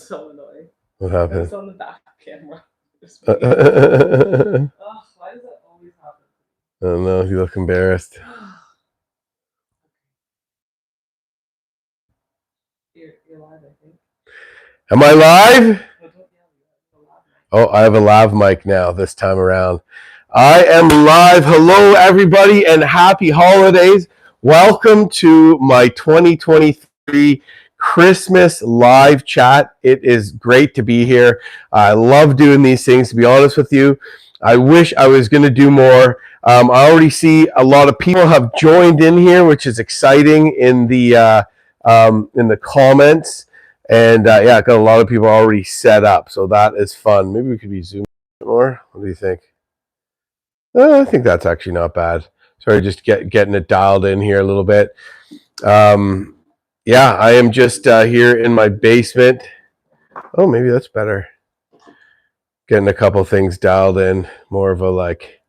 so annoying. What It happened? was on the back camera. Oh, why does that always happen? I don't know. You look embarrassed. You're live, I think. Am I live? Oh, I have a lav mic now this time around. I am live. Hello, everybody, and happy holidays. Welcome to my 2023 Christmas live chat. It is great to be here. I love doing these things, to be honest with you. I wish I was going to do more. I already see a lot of people have joined in here, which is exciting in the comments. And yeah, got a lot of people already set up, so that is fun. Maybe we could be zooming more. What do you think? I think that's actually not bad. Sorry, just getting it dialed in here a little bit. Yeah, I am just here in my basement. Oh, maybe that's better. Getting a couple things dialed in, more of a like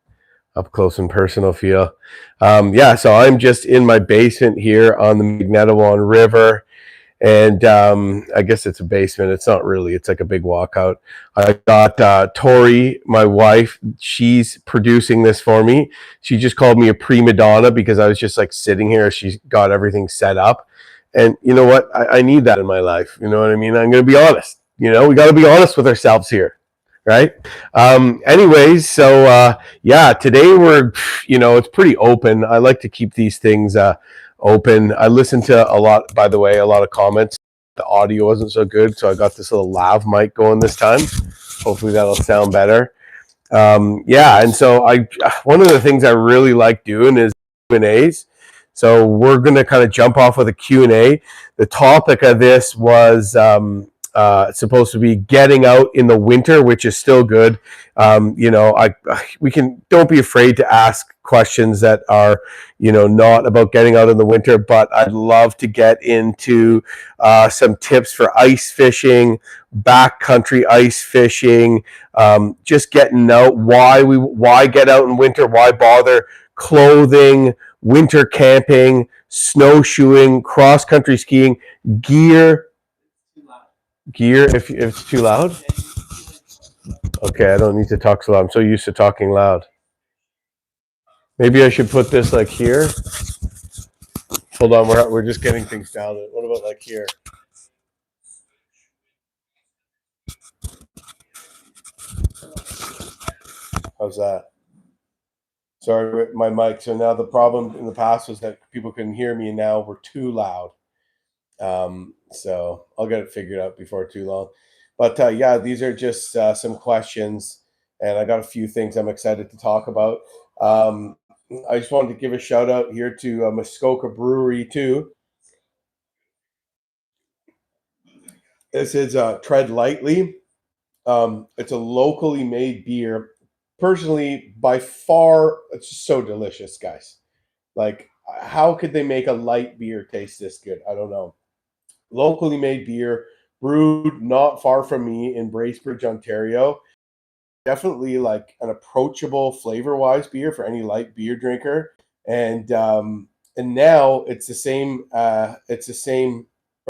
up close and personal feel. Yeah, so I'm just in my basement here on the Magnetowan River. And I guess it's a basement. It's not really. It's like a big walkout. I got Tori, my wife. She's producing this for me. She just called me a prima donna because I was just like sitting here. She's got everything set up. And you know what? I need that in my life. You know what I mean? I'm going to be honest. You know, we got to be honest with ourselves here. Right. Anyways, so yeah, today we're, it's pretty open. I like to keep these things open. I listened to a lot, by the way, a lot of comments. The audio wasn't so good, so I got this little lav mic going this time. Hopefully that'll sound better. Yeah, and so one of the things I really like doing is Q&As. So we're going to kind of jump off with a Q&A. The topic of this was supposed to be getting out in the winter, which is still good. Don't be afraid to ask questions that are, not about getting out in the winter, but I'd love to get into some tips for ice fishing, backcountry ice fishing, just getting out, why get out in winter, why bother, clothing, winter camping, snowshoeing, cross-country skiing, gear if it's too loud. Okay, I don't need to talk so loud. I'm so used to talking loud. Maybe I should put this like here. Hold on, we're just getting things down. What about like here? How's that? Sorry, my mic. So now the problem in the past was that people couldn't hear me, and now we're too loud. So I'll get it figured out before too long. But yeah, these are just some questions, and I got a few things I'm excited to talk about. I just wanted to give a shout out here to Muskoka Brewery too. This is Tread Lightly. It's a locally made beer. Personally, by far, it's just so delicious, guys. Like, how could they make a light beer taste this good? I don't know. Locally made beer, brewed not far from me in Bracebridge, Ontario. Definitely like an approachable flavor-wise beer for any light beer drinker. And now it's the same. Or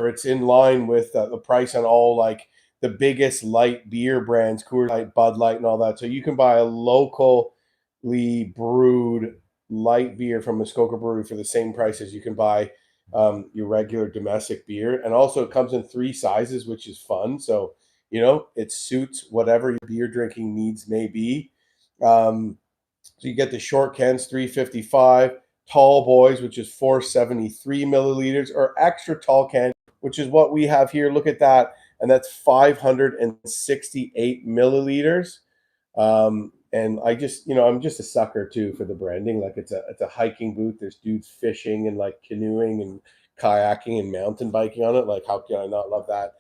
it's in line with the price on all like the biggest light beer brands, Coors Light, Bud Light, and all that. So you can buy a locally brewed light beer from Muskoka Brewery for the same price as you can buy your regular domestic beer. And also it comes in 3 sizes, which is fun. So, it suits whatever your beer drinking needs may be. So you get the short cans, 355, tall boys, which is 473 milliliters, or extra tall can, which is what we have here. Look at that. And that's 568 milliliters. And I just, I'm just a sucker too for the branding. Like it's a hiking boot. There's dudes fishing and like canoeing and kayaking and mountain biking on it. Like, how can I not love that?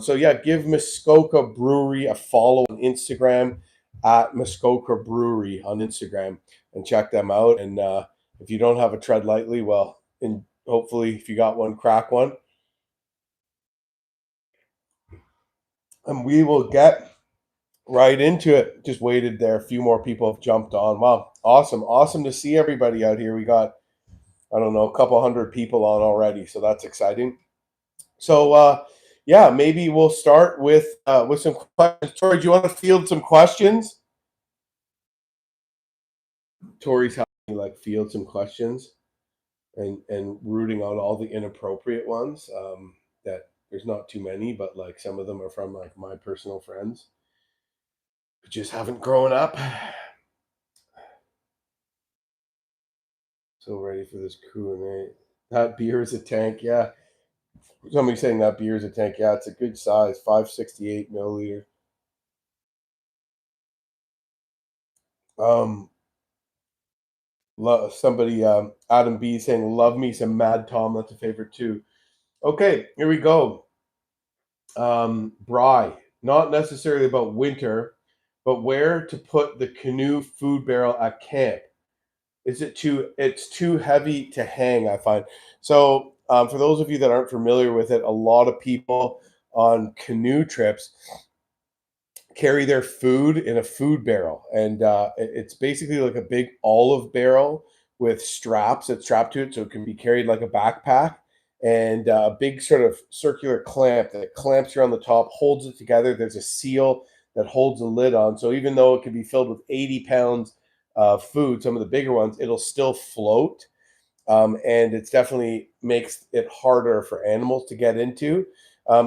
So yeah, give Muskoka Brewery a follow on Instagram at Muskoka Brewery on Instagram and check them out. And if you don't have a Tread Lightly, well, and hopefully if you got one, crack one. And we will get right into it. Just waited there. A few more people have jumped on. Wow. Awesome to see everybody out here. We got, I don't know, a couple hundred people on already. So that's exciting. So yeah, maybe we'll start with some questions. Tori, do you want to field some questions? Tori's helping me like field some questions and rooting out all the inappropriate ones. That there's not too many, but like some of them are from like my personal friends who just haven't grown up. So ready for this crew and that beer is a tank, yeah. Somebody saying that beer is a tank, yeah. It's a good size, 568 milliliter. Um, somebody, Adam B saying, "Love me some Mad Tom." That's a favorite too. Okay, here we go. Bry, not necessarily about winter, but where to put the canoe food barrel at camp. Is it too? It's too heavy to hang, I find. So, for those of you that aren't familiar with it, a lot of people on canoe trips carry their food in a food barrel, and it's basically like a big olive barrel with straps that strap to it, so it can be carried like a backpack, and a big sort of circular clamp that clamps around the top, holds it together. There's a seal that holds the lid on, so even though it can be filled with 80 pounds of food, some of the bigger ones, it'll still float, and it's definitely makes it harder for animals to get into.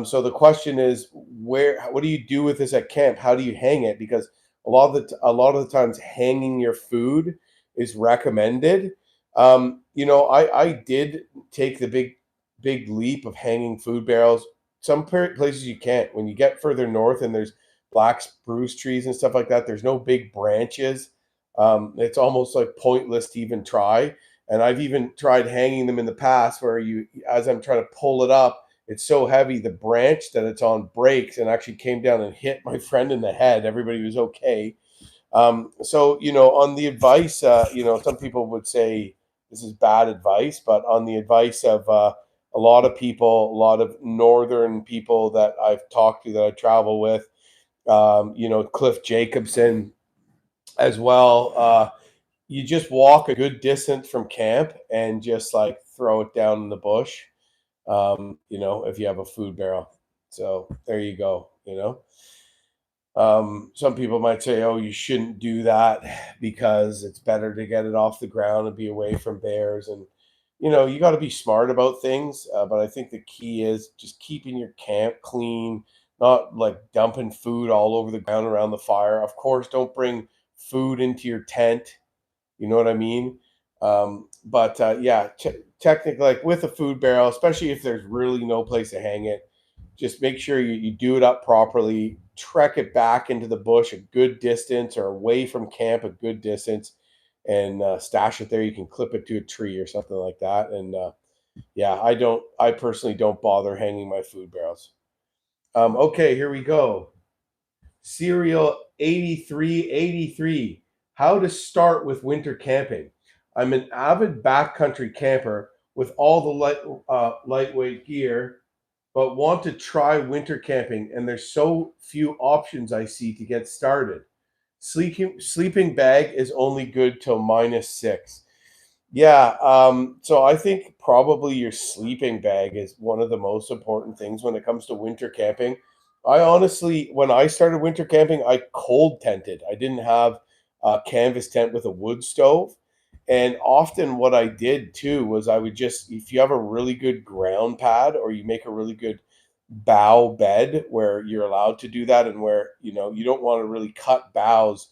So the question is, what do you do with this at camp? How do you hang it? Because a lot of the times, hanging your food is recommended. I did take the big leap of hanging food barrels. Some places you can't. When you get further north and there's black spruce trees and stuff like that, there's no big branches. It's almost like pointless to even try, and I've even tried hanging them in the past where as I'm trying to pull it up, it's so heavy, the branch that it's on breaks and actually came down and hit my friend in the head. Everybody was okay. So, on the advice, some people would say this is bad advice, but on the advice of a lot of people, a lot of northern people that I've talked to, that I travel with, Cliff Jacobson as well. You just walk a good distance from camp and just like throw it down in the bush, if you have a food barrel. So there you go. Some people might say, oh, you shouldn't do that because it's better to get it off the ground and be away from bears. And, you got to be smart about things. But I think the key is just keeping your camp clean, not like dumping food all over the ground around the fire. Of course, don't bring food into your tent, you know what I mean? But yeah, technically, like with a food barrel, especially if there's really no place to hang it, just make sure you do it up properly. Trek it back into the bush a good distance or away from camp a good distance, and stash it there. You can clip it to a tree or something like that. And yeah, I personally don't bother hanging my food barrels. Okay, here we go. Serial 8383. How to start with winter camping. I'm an avid backcountry camper with all the lightweight gear, but want to try winter camping, and there's so few options I see to get started. Sleeping bag is only good till -6. Yeah, so I think probably your sleeping bag is one of the most important things when it comes to winter camping. I honestly, when I started winter camping, I cold tented. I didn't have a canvas tent with a wood stove. And often what I did too was I would just, if you have a really good ground pad or you make a really good bough bed where you're allowed to do that, and where, you don't want to really cut boughs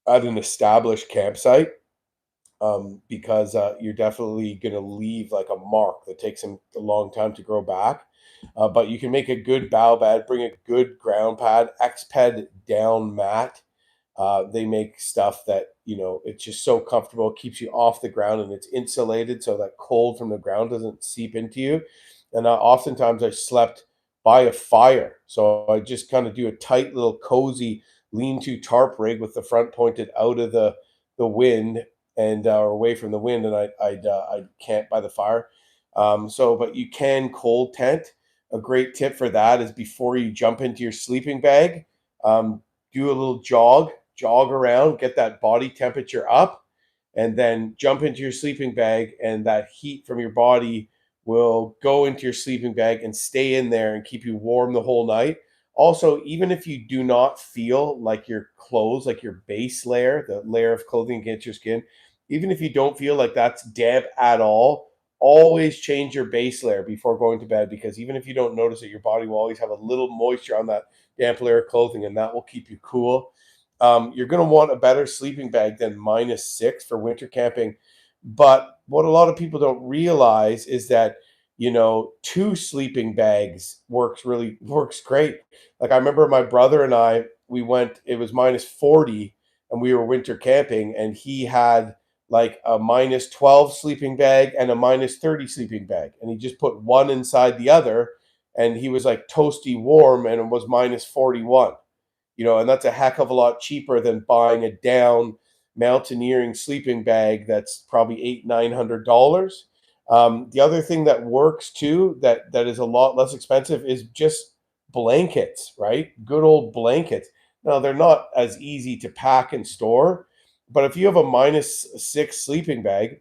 at an established campsite, because you're definitely going to leave like a mark that takes a long time to grow back. But you can make a good bow bed, bring a good ground pad, Xped down mat. They make stuff that, it's just so comfortable, it keeps you off the ground, and it's insulated so that cold from the ground doesn't seep into you. And oftentimes I slept by a fire. So I just kind of do a tight little cozy lean-to tarp rig with the front pointed out of the wind, and or away from the wind, and I'd camp by the fire. But you can cold tent. A great tip for that is before you jump into your sleeping bag, do a little jog around, get that body temperature up, and then jump into your sleeping bag, and that heat from your body will go into your sleeping bag and stay in there and keep you warm the whole night. Also, even if you do not feel like your clothes, like your base layer, the layer of clothing against your skin, even if you don't feel like that's damp at all, always change your base layer before going to bed, because even if you don't notice it, your body will always have a little moisture on that damp layer of clothing, and that will keep you cool. You're going to want a better sleeping bag than -6 for winter camping. But what a lot of people don't realize is that, two sleeping bags works great. Like, I remember my brother and I, we went, it was -40 and we were winter camping, and he had like a -12 sleeping bag and a -30 sleeping bag. And he just put one inside the other, and he was like toasty warm, and it was -41. And that's a heck of a lot cheaper than buying a down mountaineering sleeping bag that's probably $900. The other thing that works too, that is a lot less expensive, is just blankets, right? Good old blankets. Now, they're not as easy to pack and store, but if you have a -6 sleeping bag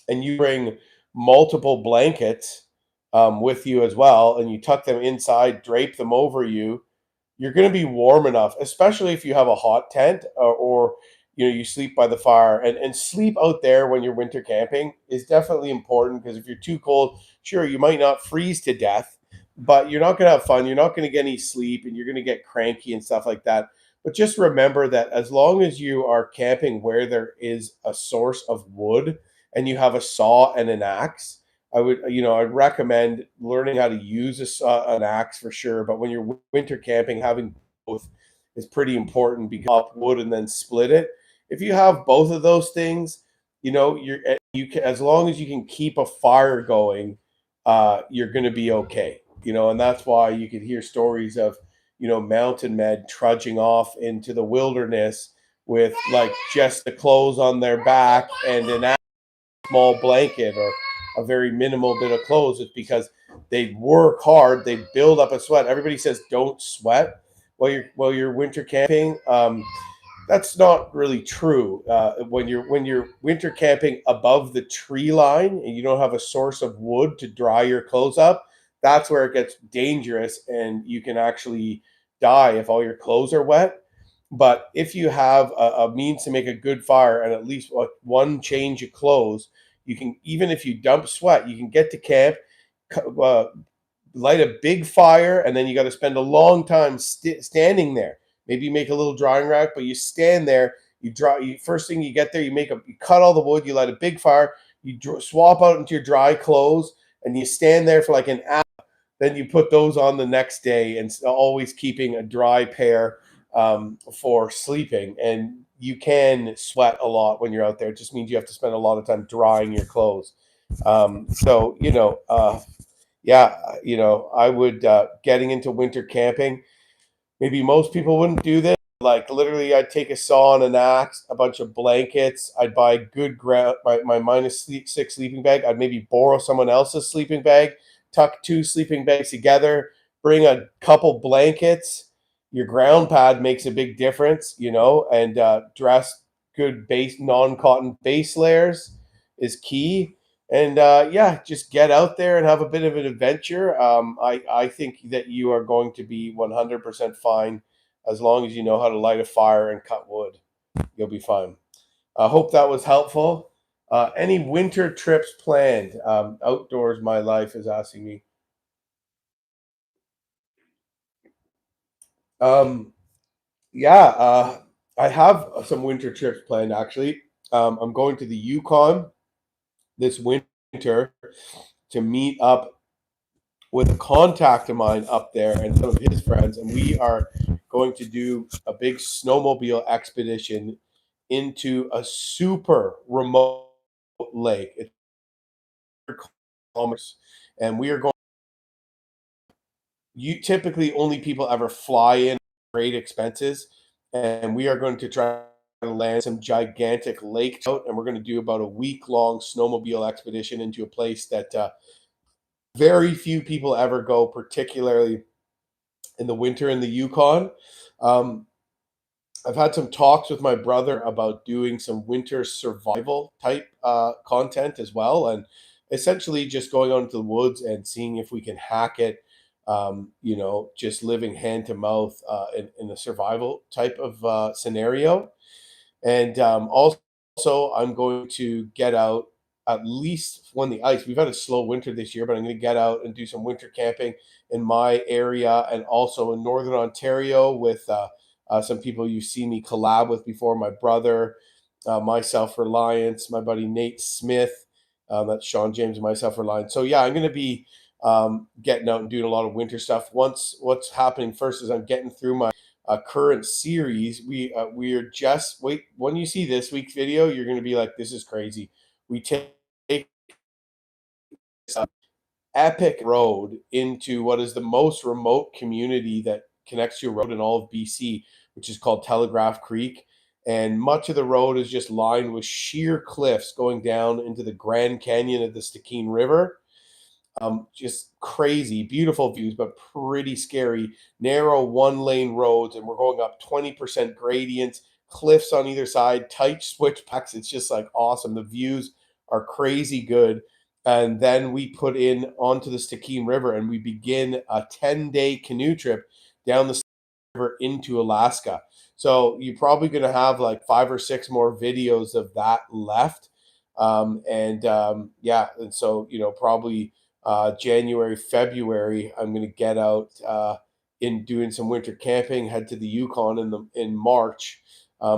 and you bring multiple blankets with you as well, and you tuck them inside, drape them over you, you're going to be warm enough, especially if you have a hot tent, or you sleep by the fire. And sleep out there when you're winter camping is definitely important, because if you're too cold, sure, you might not freeze to death, but you're not going to have fun. You're not going to get any sleep, and you're going to get cranky and stuff like that. But just remember that as long as you are camping where there is a source of wood and you have a saw and an axe, I'd recommend learning how to use an axe for sure. But when you're winter camping, having both is pretty important, because up wood and then split it. If you have both of those things, you can, as long as you can keep a fire going, you're going to be okay. And that's why you could hear stories of mountain men trudging off into the wilderness with like just the clothes on their back and an small blanket or a very minimal bit of clothes. It's because they work hard, they build up a sweat. Everybody says don't sweat while you're winter camping. That's not really true. When you're winter camping above the tree line and you don't have a source of wood to dry your clothes up, that's where it gets dangerous, and you can actually die if all your clothes are wet. But if you have a means to make a good fire and at least one change of clothes, you can, even if you dump sweat, you can get to camp, uh, light a big fire, and then you got to spend a long time standing there. Maybe you make a little drying rack, but you stand there. You dry. First thing you get there, you cut all the wood. You light a big fire. You swap out into your dry clothes, and you stand there for like an hour. Then you put those on the next day, and always keeping a dry pair for sleeping. And you can sweat a lot when you're out there. It just means you have to spend a lot of time drying your clothes. Yeah, I would, getting into winter camping, maybe most people wouldn't do this. Like, literally, I'd take a saw and an axe, a bunch of blankets. I'd buy good ground, my -6 sleeping bag. I'd maybe borrow someone else's sleeping bag, tuck two sleeping bags together, bring a couple blankets. Your ground pad makes a big difference, and dress good base non-cotton base layers is key. And yeah, just get out there and have a bit of an adventure. I think that you are going to be 100% fine, as long as you know how to light a fire and cut wood. You'll be fine. I hope that was helpful. Any winter trips planned? Outdoors, my life is asking me. Um, yeah, I have some winter trips planned actually. I'm going to the Yukon this winter to meet up with a contact of mine up there and some of his friends, and we are going to do a big snowmobile expedition into a super remote lake. It's kilometers, and we are going. You typically only people ever fly in great expenses, and we are going to try to land some gigantic lake out, and we're going to do about a week long snowmobile expedition into a place that very few people ever go, particularly in the winter in the Yukon. Um, I've had some talks with my brother about doing some winter survival type content as well, and essentially just going out into the woods and seeing if we can hack it. Just living hand to mouth in a survival type of scenario. And also, I'm going to get out at least when the ice. We've had a slow winter this year, but I'm going to get out and do some winter camping in my area and also in Northern Ontario with some people you've seen me collab with before. My brother, My Self Reliance, my buddy Nate Smith, that's Sean James, and My Self Reliance. So yeah, I'm going to be getting out and doing a lot of winter stuff. What's happening first is I'm getting through my current series. We are just wait when you see this week's video, you're going to be like, this is crazy. We take this epic road into what is the most remote community that connects to a road in all of BC, which is called Telegraph Creek. And much of the road is just lined with sheer cliffs going down into the Grand Canyon of the Stikine River. Just crazy, beautiful views, but pretty scary. Narrow one lane roads, and we're going up 20% gradients, cliffs on either side, tight switchbacks. It's just like awesome. The views are crazy good. And then we put in onto the Stikine River and we begin a 10-day canoe trip down the River into Alaska. So you're probably going to have like 5 or 6 more videos of that left. Yeah, and so, probably January, February, I'm going to get out in doing some winter camping, head to the Yukon in March.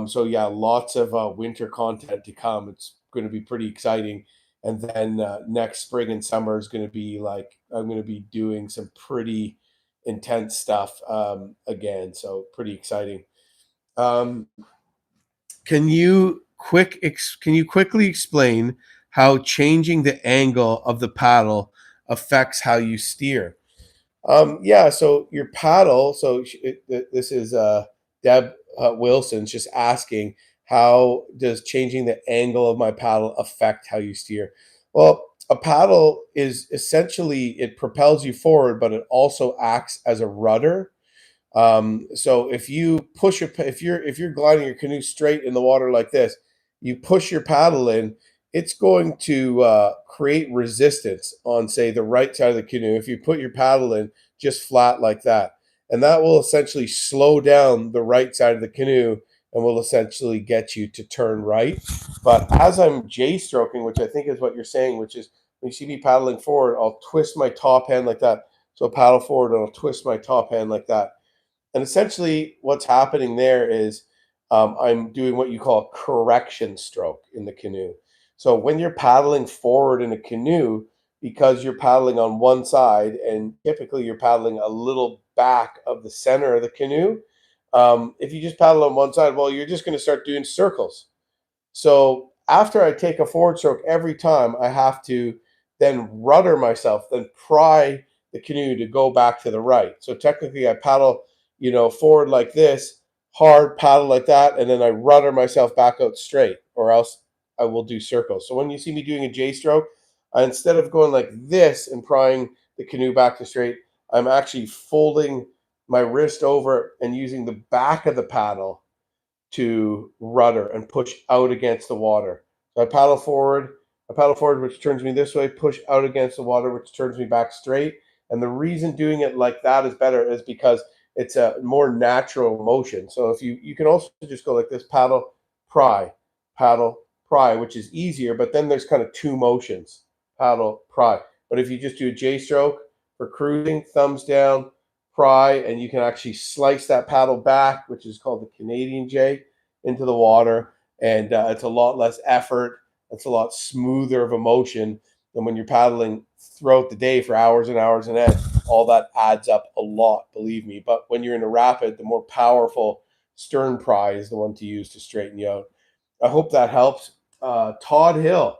So yeah, lots of winter content to come. It's going to be pretty exciting. And then next spring and summer is going to be like I'm going to be doing some pretty intense stuff again. So pretty exciting. Um, can you quickly explain how changing the angle of the paddle affects how you steer? Yeah, so your paddle. This is Deb Wilson's just asking, how does changing the angle of my paddle affect how you steer? Well, a paddle is essentially, it propels you forward, but it also acts as a rudder. So if you push your if you're gliding your canoe straight in the water like this, you push your paddle in, it's going to create resistance on, say, the right side of the canoe. If you put your paddle in just flat like that, and that will essentially slow down the right side of the canoe and will essentially get you to turn right. But as I'm J stroking, which I think is what you're saying, which is when you see me paddling forward, I'll twist my top hand like that. So I'll paddle forward and I'll twist my top hand like that, and essentially, what's happening there is I'm doing what you call a correction stroke in the canoe. So when you're paddling forward in a canoe, because you're paddling on one side and typically you're paddling a little back of the center of the canoe, if you just paddle on one side, well, you're just going to start doing circles. So after I take a forward stroke every time, I have to then rudder myself, then pry the canoe to go back to the right. So technically, I paddle, forward like this, hard paddle like that, and then I rudder myself back out straight, or else I will do circles. So when you see me doing a J stroke, instead of going like this and prying the canoe back to straight, I'm actually folding my wrist over and using the back of the paddle to rudder and push out against the water. So I paddle forward, which turns me this way, push out against the water, which turns me back straight. And the reason doing it like that is better is because it's a more natural motion. So if you can also just go like this, paddle, pry, which is easier, but then there's kind of two motions, paddle, pry. But if you just do a J stroke for cruising, thumbs down, pry, and you can actually slice that paddle back, which is called the Canadian J, into the water. And it's a lot less effort. It's a lot smoother of a motion than when you're paddling throughout the day for hours and hours and end. All that adds up a lot, believe me. But when you're in a rapid, the more powerful stern pry is the one to use to straighten you out. I hope that helps. Todd Hill,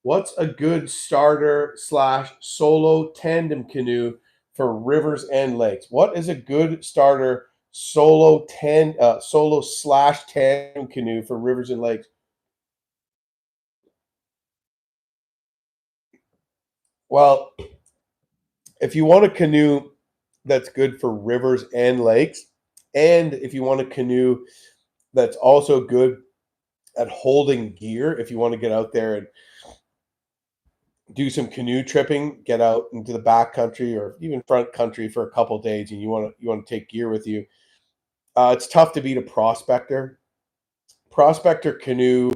what's a good starter slash solo tandem canoe for rivers and lakes? What is a good starter solo slash tandem canoe for rivers and lakes? Well, if you want a canoe that's good for rivers and lakes, and if you want a canoe that's also good at holding gear, if you want to get out there and do some canoe tripping, get out into the back country or even front country for a couple of days, and you want to take gear with you, it's tough to beat a prospector. Prospector canoe,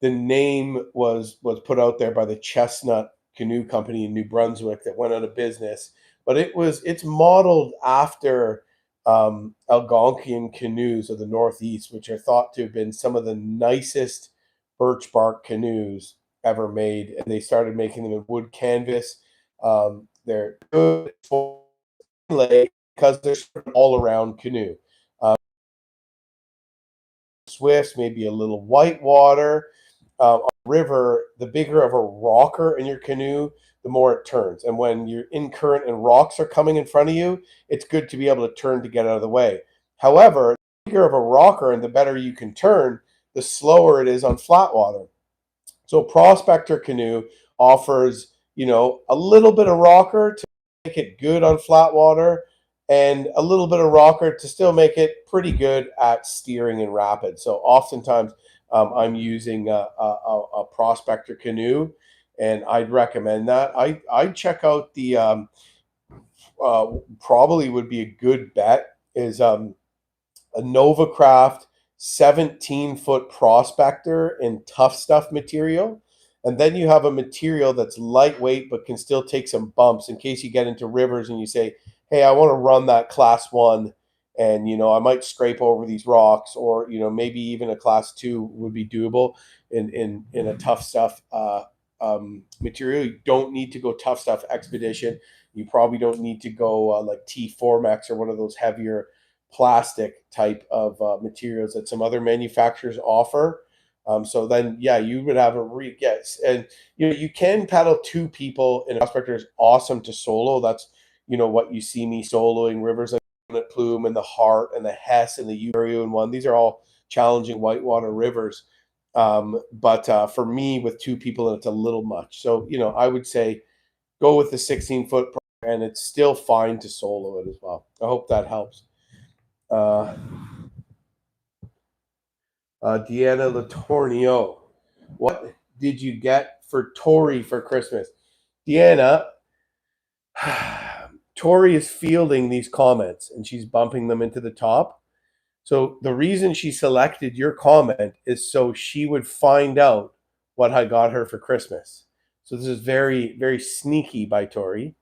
the name was put out there by the Chestnut Canoe Company in New Brunswick that went out of business, but it's modeled after Algonquian canoes of the Northeast, which are thought to have been some of the nicest birch bark canoes ever made, and they started making them in wood canvas. They're good for because they're sort of all around canoe. Swifts, maybe a little whitewater. On the river, the bigger of a rocker in your canoe, the more it turns. And when you're in current and rocks are coming in front of you, it's good to be able to turn to get out of the way. However, the bigger of a rocker and the better you can turn, the slower it is on flat water. So Prospector Canoe offers, a little bit of rocker to make it good on flat water and a little bit of rocker to still make it pretty good at steering in rapids. So oftentimes I'm using a Prospector Canoe, and I'd recommend that. I'd check out the probably would be a good bet is a Novacraft 17-foot prospector in tough stuff material. And then you have a material that's lightweight but can still take some bumps in case you get into rivers and you say, hey, I want to run that class one, and I might scrape over these rocks, or maybe even a class two would be doable in a tough stuff material. You don't need to go tough stuff expedition. You probably don't need to go like T4Max or one of those heavier plastic type of materials that some other manufacturers offer. So then, yeah, you would have a guess, and you can paddle two people in a prospector is awesome to solo. That's what you see me soloing rivers like the Plume and the Hart and the Hess and the Urio and one. These are all challenging whitewater rivers. But for me, with two people, it's a little much. So I would say go with the 16-foot, and it's still fine to solo it as well. I hope that helps. Deanna Latornio, what did you get for Tori for Christmas? Deanna, Tori is fielding these comments and she's bumping them into the top. So the reason she selected your comment is so she would find out what I got her for Christmas. So this is very, very sneaky by Tori,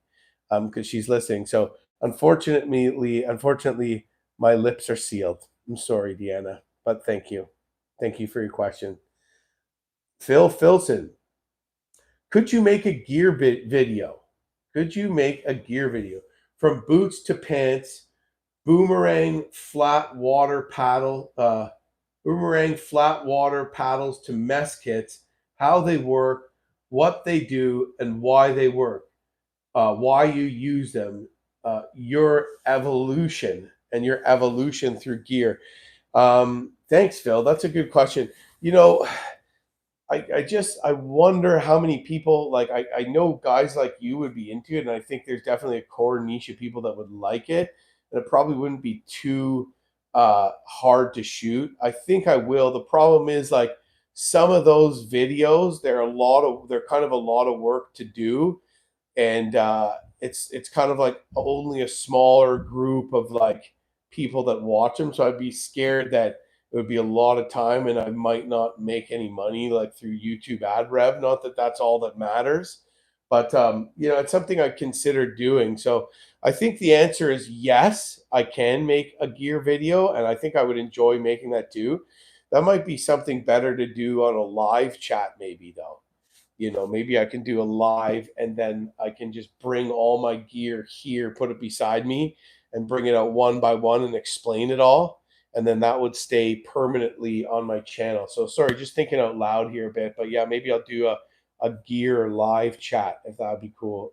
because she's listening. So unfortunately, my lips are sealed. I'm sorry, Deanna, but thank you. Thank you for your question. Phil Filson, could you make a gear video? Could you make a gear video from boots to pants, boomerang flat water paddles to mess kits, how they work, what they do, and why they work, why you use them, your evolution through gear. Thanks, Phil. That's a good question. I wonder how many people, like, I know guys like you would be into it, and I think there's definitely a core niche of people that would like it, and it probably wouldn't be too hard to shoot. I think I will. The problem is, like, some of those videos, they're kind of a lot of work to do, and it's kind of like only a smaller group of like people that watch them. So I'd be scared that it would be a lot of time and I might not make any money like through YouTube ad rev. Not that that's all that matters, but it's something I consider doing. So I think the answer is yes, I can make a gear video, and I think I would enjoy making that too. That might be something better to do on a live chat, maybe, though. Maybe I can do a live and then I can just bring all my gear here, put it beside me, and bring it out one by one and explain it all. And then that would stay permanently on my channel. So sorry, just thinking out loud here a bit, but yeah, maybe I'll do a gear live chat if that would be cool.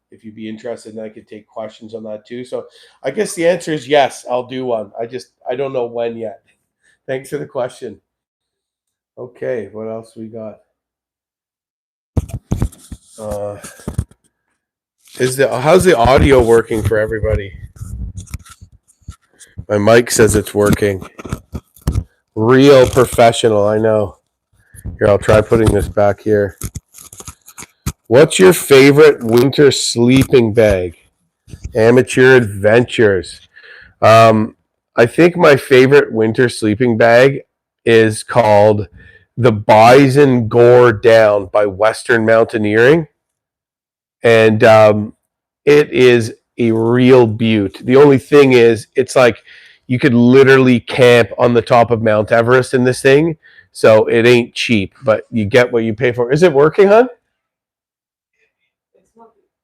If you'd be interested, and I could take questions on that too. So I guess the answer is yes, I'll do one. I don't know when yet. Thanks for the question. Okay, what else we got? How's the audio working for everybody? My mic says it's working. Real professional, I know. Here, I'll try putting this back here. What's your favorite winter sleeping bag? Amateur Adventures. I think my favorite winter sleeping bag is called the Bison Gore Down by Western Mountaineering. And it is a real beaut. The only thing is, it's like you could literally camp on the top of Mount Everest in this thing. So it ain't cheap, but you get what you pay for. Is it working, hon?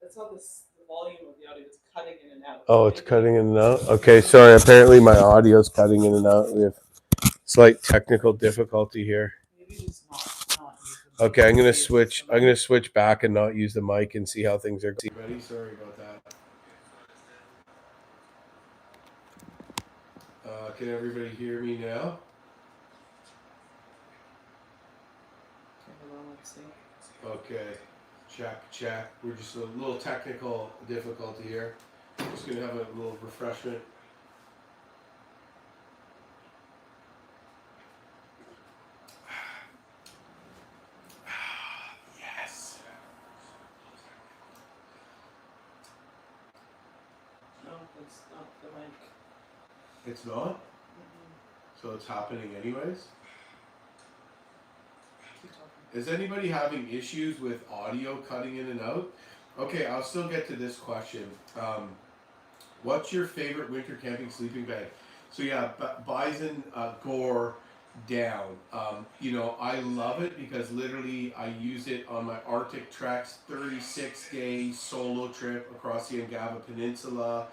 It's not the volume of the audio. It's cutting in and out. Oh, it's cutting in and out. Okay, sorry. Apparently, my audio's cutting in and out. We have slight technical difficulty here. Maybe just not use the mic. Okay, I'm gonna See if it's switch. the I'm gonna mic. switch back and not use the mic and see how things are. Ready? Sorry about that. Can everybody hear me now? Okay, hold on, let's see. Okay, check. We're just a little technical difficulty here. Just gonna have a little refreshment. Yes. No, it's not the mic. It's not. So it's happening anyways. Keep talking. Is anybody having issues with audio cutting in and out? Okay, I'll still get to this question. What's your favorite winter camping sleeping bag? So yeah, Bison Gore Down. I love it because literally I use it on my Arctic treks, 36-day solo trip across the Angava Peninsula,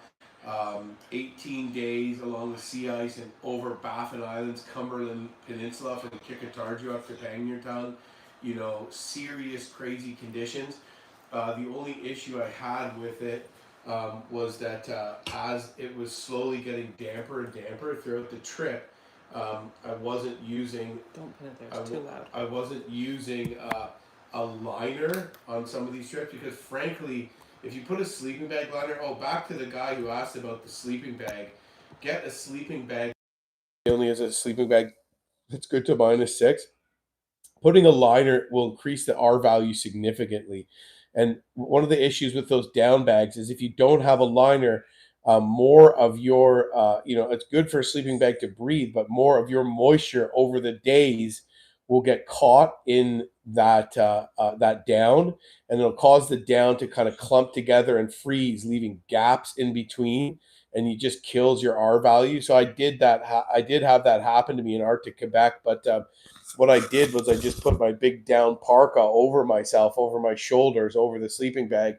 18 days along the sea ice and over Baffin Islands, Cumberland Peninsula from Kikatarju up to Pangnirtung. Serious crazy conditions. The only issue I had with it was that as it was slowly getting damper and damper throughout the trip, I wasn't using. Don't put it there. It's too loud. I wasn't using a liner on some of these trips because, frankly, if you put a sleeping bag liner, back to the guy who asked about the sleeping bag, get a sleeping bag. It only has a sleeping bag. It's good to -6. Putting a liner will increase the R value significantly. And one of the issues with those down bags is if you don't have a liner, more of your, it's good for a sleeping bag to breathe, but more of your moisture over the days will get caught in that down, and it'll cause the down to kind of clump together and freeze, leaving gaps in between, and it just kills your R value. So I did that. I did have that happen to me in Arctic Quebec, but what I did was I just put my big down parka over myself, over my shoulders, over the sleeping bag,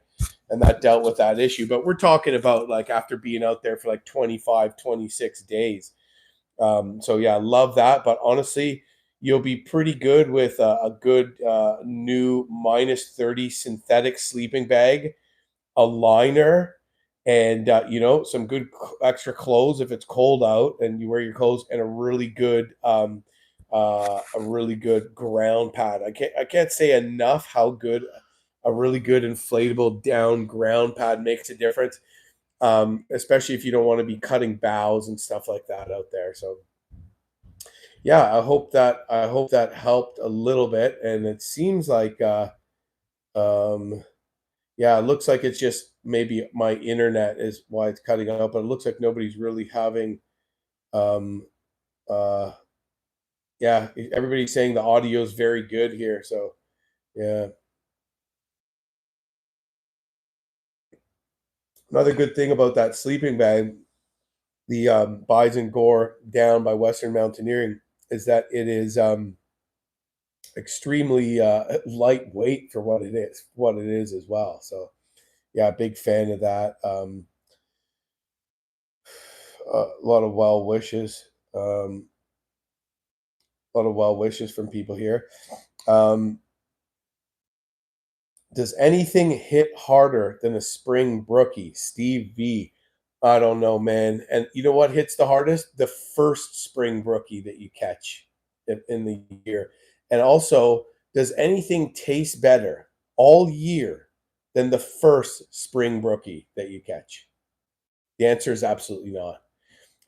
and that dealt with that issue. But we're talking about like after being out there for like 25, 26 days. So yeah, love that. But honestly, you'll be pretty good with a good new -30 synthetic sleeping bag, a liner, and some good extra clothes if it's cold out and you wear your clothes, and a really good ground pad. I can't say enough how good a really good inflatable down ground pad makes a difference, especially if you don't want to be cutting boughs and stuff like that out there. So yeah, I hope that helped a little bit, and it seems like um, yeah, it looks like it's just maybe my internet is why it's cutting out, but it looks like nobody's really having um uh yeah, everybody's saying the audio is very good here. So yeah. Another good thing about that sleeping bag, the Bison Gore Down by Western Mountaineering, is that it is extremely lightweight for what it is as well. So yeah, big fan of that. A lot of well wishes. A lot of well wishes from people here. Um, does anything hit harder than a spring brookie? Steve V. I don't know, man. And you know what hits the hardest? The first spring brookie that you catch in the year. And also, does anything taste better all year than the first spring brookie that you catch? The answer is absolutely not.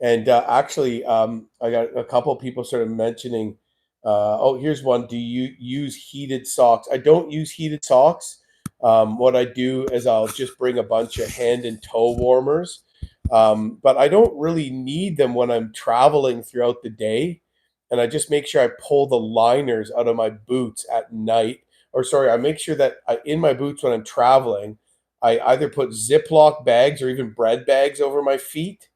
And actually, I got a couple of people sort of mentioning, here's one. Do you use heated socks? I don't use heated socks. What I do is I'll just bring a bunch of hand and toe warmers, but I don't really need them when I'm traveling throughout the day. And I just make sure I pull the liners out of my boots at night. Or sorry, I make sure that in my boots when I'm traveling, I either put Ziploc bags or even bread bags over my feet,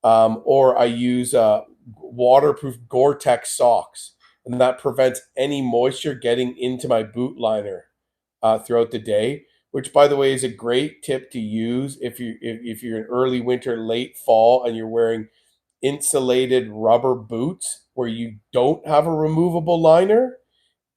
or I use waterproof Gore-Tex socks, and that prevents any moisture getting into my boot liner throughout the day. Which, by the way, is a great tip to use if you're in early winter, late fall, and you're wearing insulated rubber boots where you don't have a removable liner.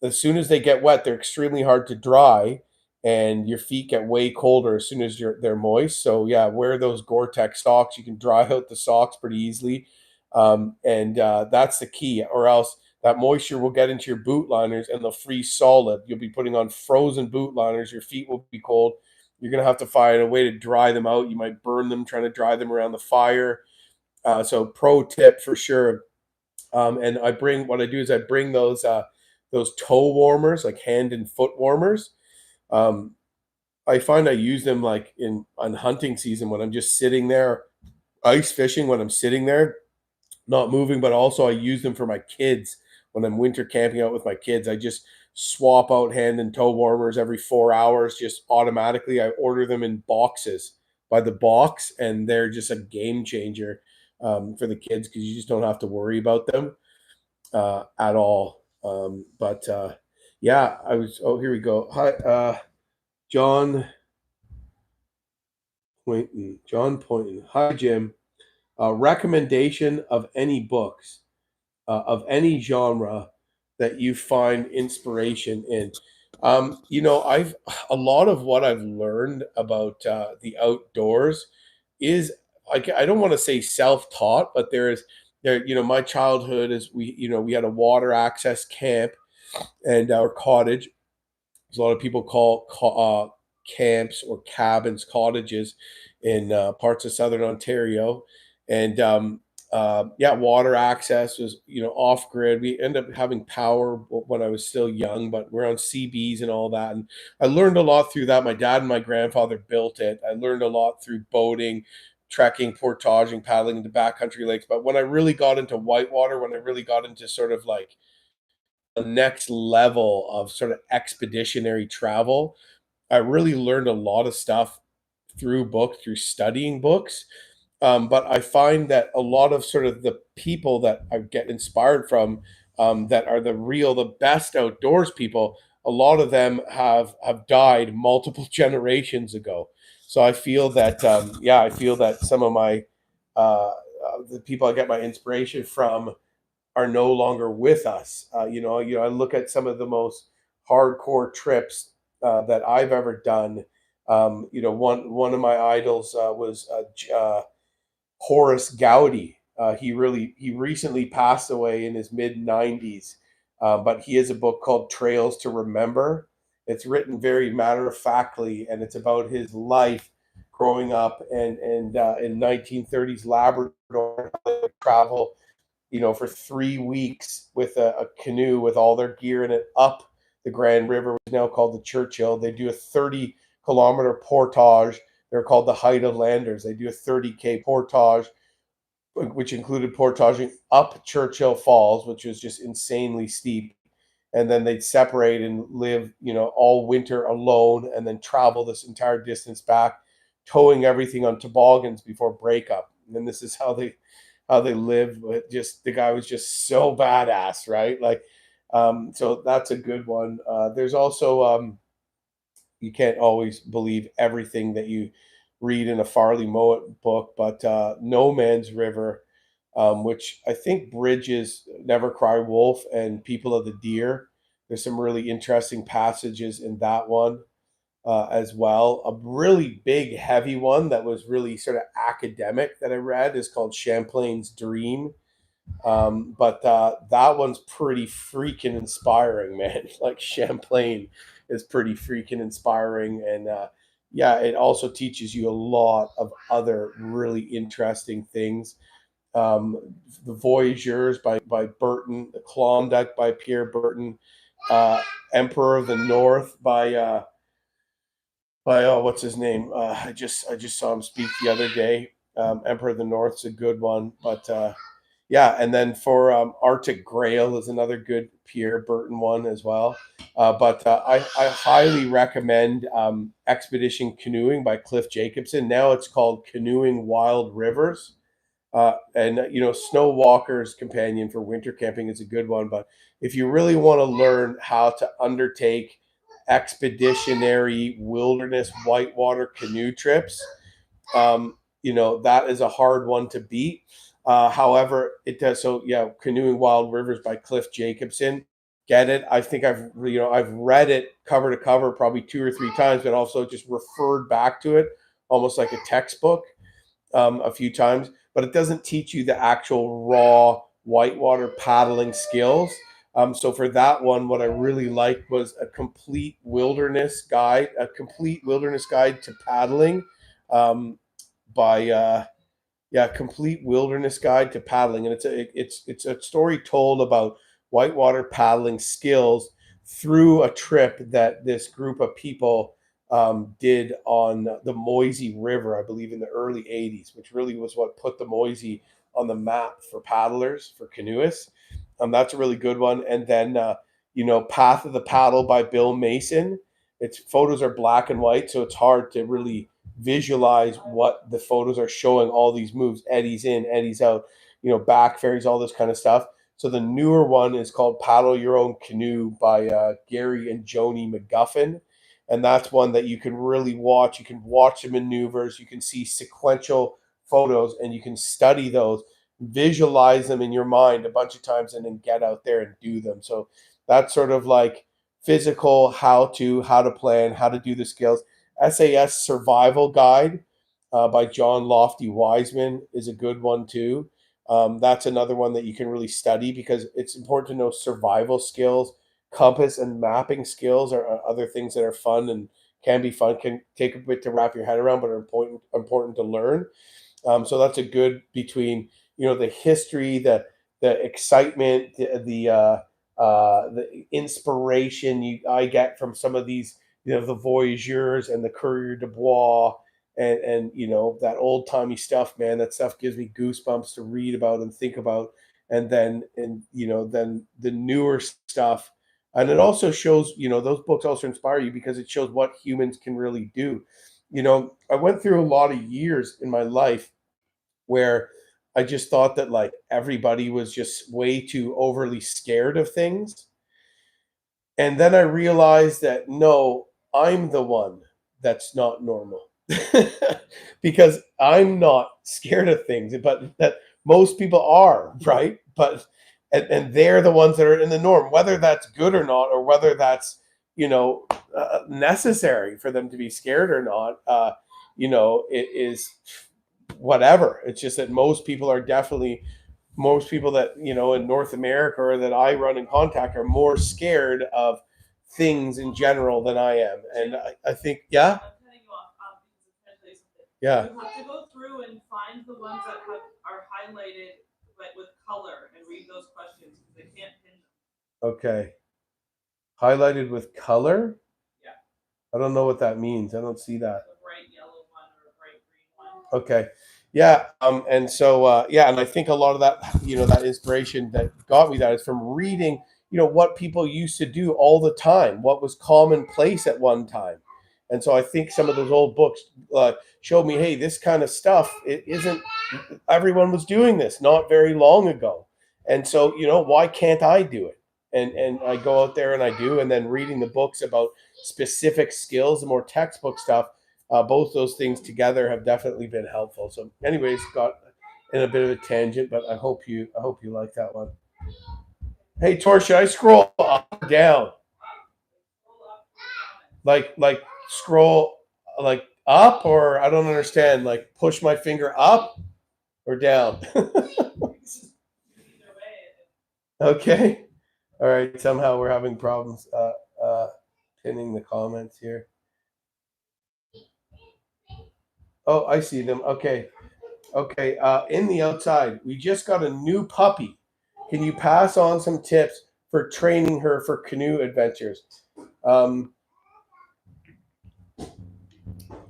As soon as they get wet, they're extremely hard to dry, and your feet get way colder as soon as they're moist. So yeah, wear those Gore-Tex socks. You can dry out the socks pretty easily, and that's the key. Or else that moisture will get into your boot liners and they'll freeze solid. You'll be putting on frozen boot liners. Your feet will be cold. You're gonna have to find a way to dry them out. You might burn them trying to dry them around the fire. So pro tip for sure. And what I do is I bring those toe warmers, like hand and foot warmers. Um, I find I use them like in on hunting season when I'm just sitting there, ice fishing when I'm sitting there, not moving, but also I use them for my kids when I'm winter camping out with my kids. I just swap out hand and toe warmers every 4 hours, just automatically. I order them in boxes by the box, and they're just a game changer for the kids because you just don't have to worry about them at all. But yeah, I was. Oh, here we go. Hi, John Poynton. John Poynton. Hi, Jim. Recommendation of any books of any genre that you find inspiration in. I've a lot of what I've learned about the outdoors is I don't want to say self-taught, but there. My childhood is we had a water access camp and our cottage. As a lot of people call camps or cabins cottages in parts of southern Ontario, and yeah, water access was off grid. We ended up having power when I was still young, but we're on CBs and all that, and I learned a lot through that. My dad and my grandfather built it. I learned a lot through boating, trekking, portaging, paddling into backcountry lakes. But when I really got into whitewater, when I really got into sort of like the next level of sort of expeditionary travel, I really learned a lot of stuff through studying books. But I find that a lot of sort of the people that I get inspired from, that are the best outdoors people, a lot of them have died multiple generations ago. So I feel that, yeah, I feel that some of my the people I get my inspiration from are no longer with us. I look at some of the most hardcore trips that I've ever done. One of my idols was Horace Gowdy. He recently passed away in his mid 90s, but he has a book called Trails to Remember. It's written very matter of factly, and it's about his life growing up and in 1930s Labrador, travel for 3 weeks with a canoe with all their gear in it up the Grand River, which is now called the Churchill. They do a 30-kilometer portage. They're called the Height of Landers. They do a 30K portage, which included portaging up Churchill Falls, which was just insanely steep. And then they'd separate and live, all winter alone, and then travel this entire distance back, towing everything on toboggans before breakup. And then this is how they live. But just the guy was just so badass, right? Like, so that's a good one. There's also you can't always believe everything that you read in a Farley Mowat book, but No Man's River, which I think bridges Never Cry Wolf and People of the Deer. There's some really interesting passages in that one as well. A really big, heavy one that was really sort of academic that I read is called Champlain's Dream. But that one's pretty freaking inspiring, man. Like Champlain is pretty freaking inspiring, and yeah, it also teaches you a lot of other really interesting things. The Voyageurs by Burton, The Klondike by Pierre Burton, Emperor of the North by by what's his name? I just saw him speak the other day. Emperor of the North's a good one, but yeah, and then for Arctic Grail is another good Pierre Burton one as well. But I highly recommend Expedition Canoeing by Cliff Jacobson. Now it's called Canoeing Wild Rivers. And Snow Walker's Companion for winter camping is a good one. But if you really want to learn how to undertake expeditionary wilderness whitewater canoe trips, that is a hard one to beat. However, it does. So yeah, Canoeing Wild Rivers by Cliff Jacobson. Get it? I think I've read it cover to cover probably two or three times, but also just referred back to it almost like a textbook a few times. But it doesn't teach you the actual raw whitewater paddling skills. So for that one, what I really liked was a complete wilderness guide to paddling by Complete Wilderness Guide to Paddling, and it's a story told about whitewater paddling skills through a trip that this group of people did on the Moisey River, I believe, in the early '80s, which really was what put the Moisey on the map for paddlers, for canoeists. That's a really good one. And then Path of the Paddle by Bill Mason. Its photos are black and white, so it's hard to really visualize what the photos are showing. All these moves, eddies in, eddies out, back ferries, all this kind of stuff. So the newer one is called Paddle Your Own Canoe by Gary and Joni McGuffin. And that's one that you can really watch. You can watch the maneuvers, you can see sequential photos, and you can study those, visualize them in your mind a bunch of times, and then get out there and do them. So that's sort of like physical how to plan, how to do the skills. SAS Survival Guide by John Lofty Wiseman is a good one too. That's another one that you can really study because it's important to know survival skills. Compass and mapping skills are other things that are fun and can be fun, can take a bit to wrap your head around, but are important to learn. So that's a good between the history, the excitement, the inspiration I get from some of these, the voyageurs and the coureur de bois, and that old timey stuff, man. That stuff gives me goosebumps to read about and think about. And then the newer stuff, and it also shows, those books also inspire you because it shows what humans can really do. I went through a lot of years in my life where I just thought that like everybody was just way too overly scared of things. And then I realized that no, I'm the one that's not normal. Because I'm not scared of things, but that most people are, right? And they're the ones that are in the norm, whether that's good or not, or whether that's, necessary for them to be scared or not. It is whatever. It's just that most people that in North America or that I run in contact are more scared of things in general than I am. And I think, yeah, I'm cutting you off because I'm tell you something. yeah, You have to go through and find the ones that are highlighted but with color and read those questions because they can't pin them. okay. Highlighted with color. Yeah. I don't know what that means. I don't see that. A bright yellow one or a bright green one. Okay. Yeah. And so, and I think a lot of that, that inspiration that got me that is from reading, what people used to do all the time, what was commonplace at one time. And so I think some of those old books showed me, hey, this kind of stuff, it isn't, everyone was doing this not very long ago. And so, why can't I do it? And I go out there and I do, and then reading the books about specific skills, the more textbook stuff, both those things together have definitely been helpful. So, anyways, got in a bit of a tangent, but I hope you like that one. Hey, Tor, should I scroll up or down? Like scroll like up, or I don't understand. Like push my finger up or down. Okay. All right. Somehow we're having problems pinning the comments here. Oh, I see them. Okay. Okay. In the outside, we just got a new puppy. Can you pass on some tips for training her for canoe adventures?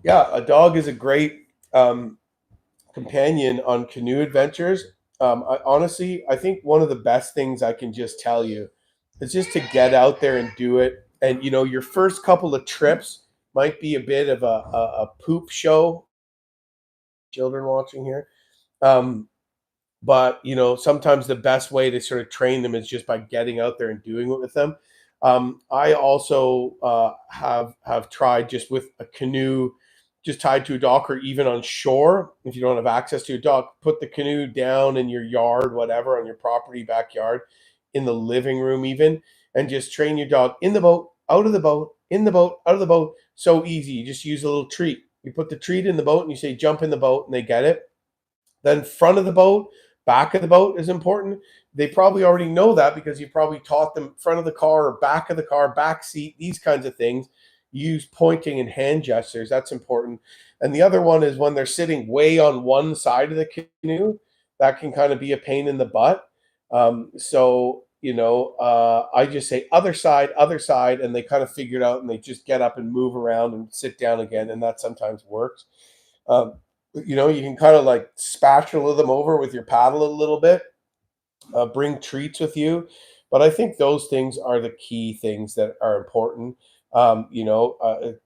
Yeah, a dog is a great companion on canoe adventures. I think one of the best things I can just tell you is just to get out there and do it. And your first couple of trips might be a bit of a poop show. Children watching here. Um, but sometimes the best way to sort of train them is just by getting out there and doing it with them. I also have tried just with a canoe just tied to a dock, or even on shore if you don't have access to a dock, put the canoe down in your yard, whatever, on your property, backyard, in the living room even, and just train your dog in the boat, out of the boat, in the boat, out of the boat. So easy. You just use a little treat. You put the treat in the boat and you say jump in the boat, and they get it. Then front of the boat, back of the boat is important. They probably already know that because you probably taught them front of the car or back of the car, back seat, these kinds of things. Use pointing and hand gestures. That's important. And the other one is when they're sitting way on one side of the canoe, that can kind of be a pain in the butt. I just say other side, and they kind of figure it out, and they just get up and move around and sit down again, and that sometimes works. Um, you can kind of like spatula them over with your paddle a little bit, bring treats with you. But I think those things are the key things that are important.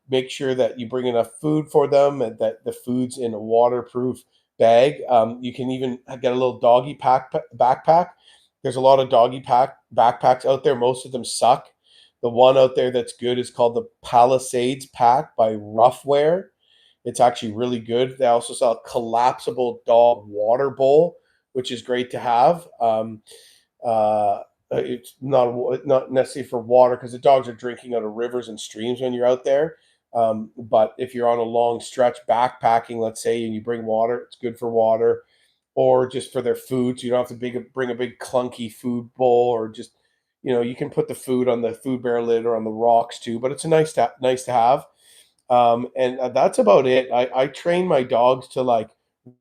Make sure that you bring enough food for them and that the food's in a waterproof bag. You can even get a little doggy backpack. There's a lot of doggy pack backpacks out there. Most of them suck. The one out there that's good is called the Palisades pack by Roughwear. It's actually really good. They also sell a collapsible dog water bowl, which is great to have. It's not necessarily for water because the dogs are drinking out of rivers and streams when you're out there. But if you're on a long stretch backpacking, let's say, and you bring water, it's good for water, or just for their food. So you don't have to bring a big clunky food bowl, or just you can put the food on the food bear lid or on the rocks too. But it's a nice to have. And that's about it. I train my dogs to like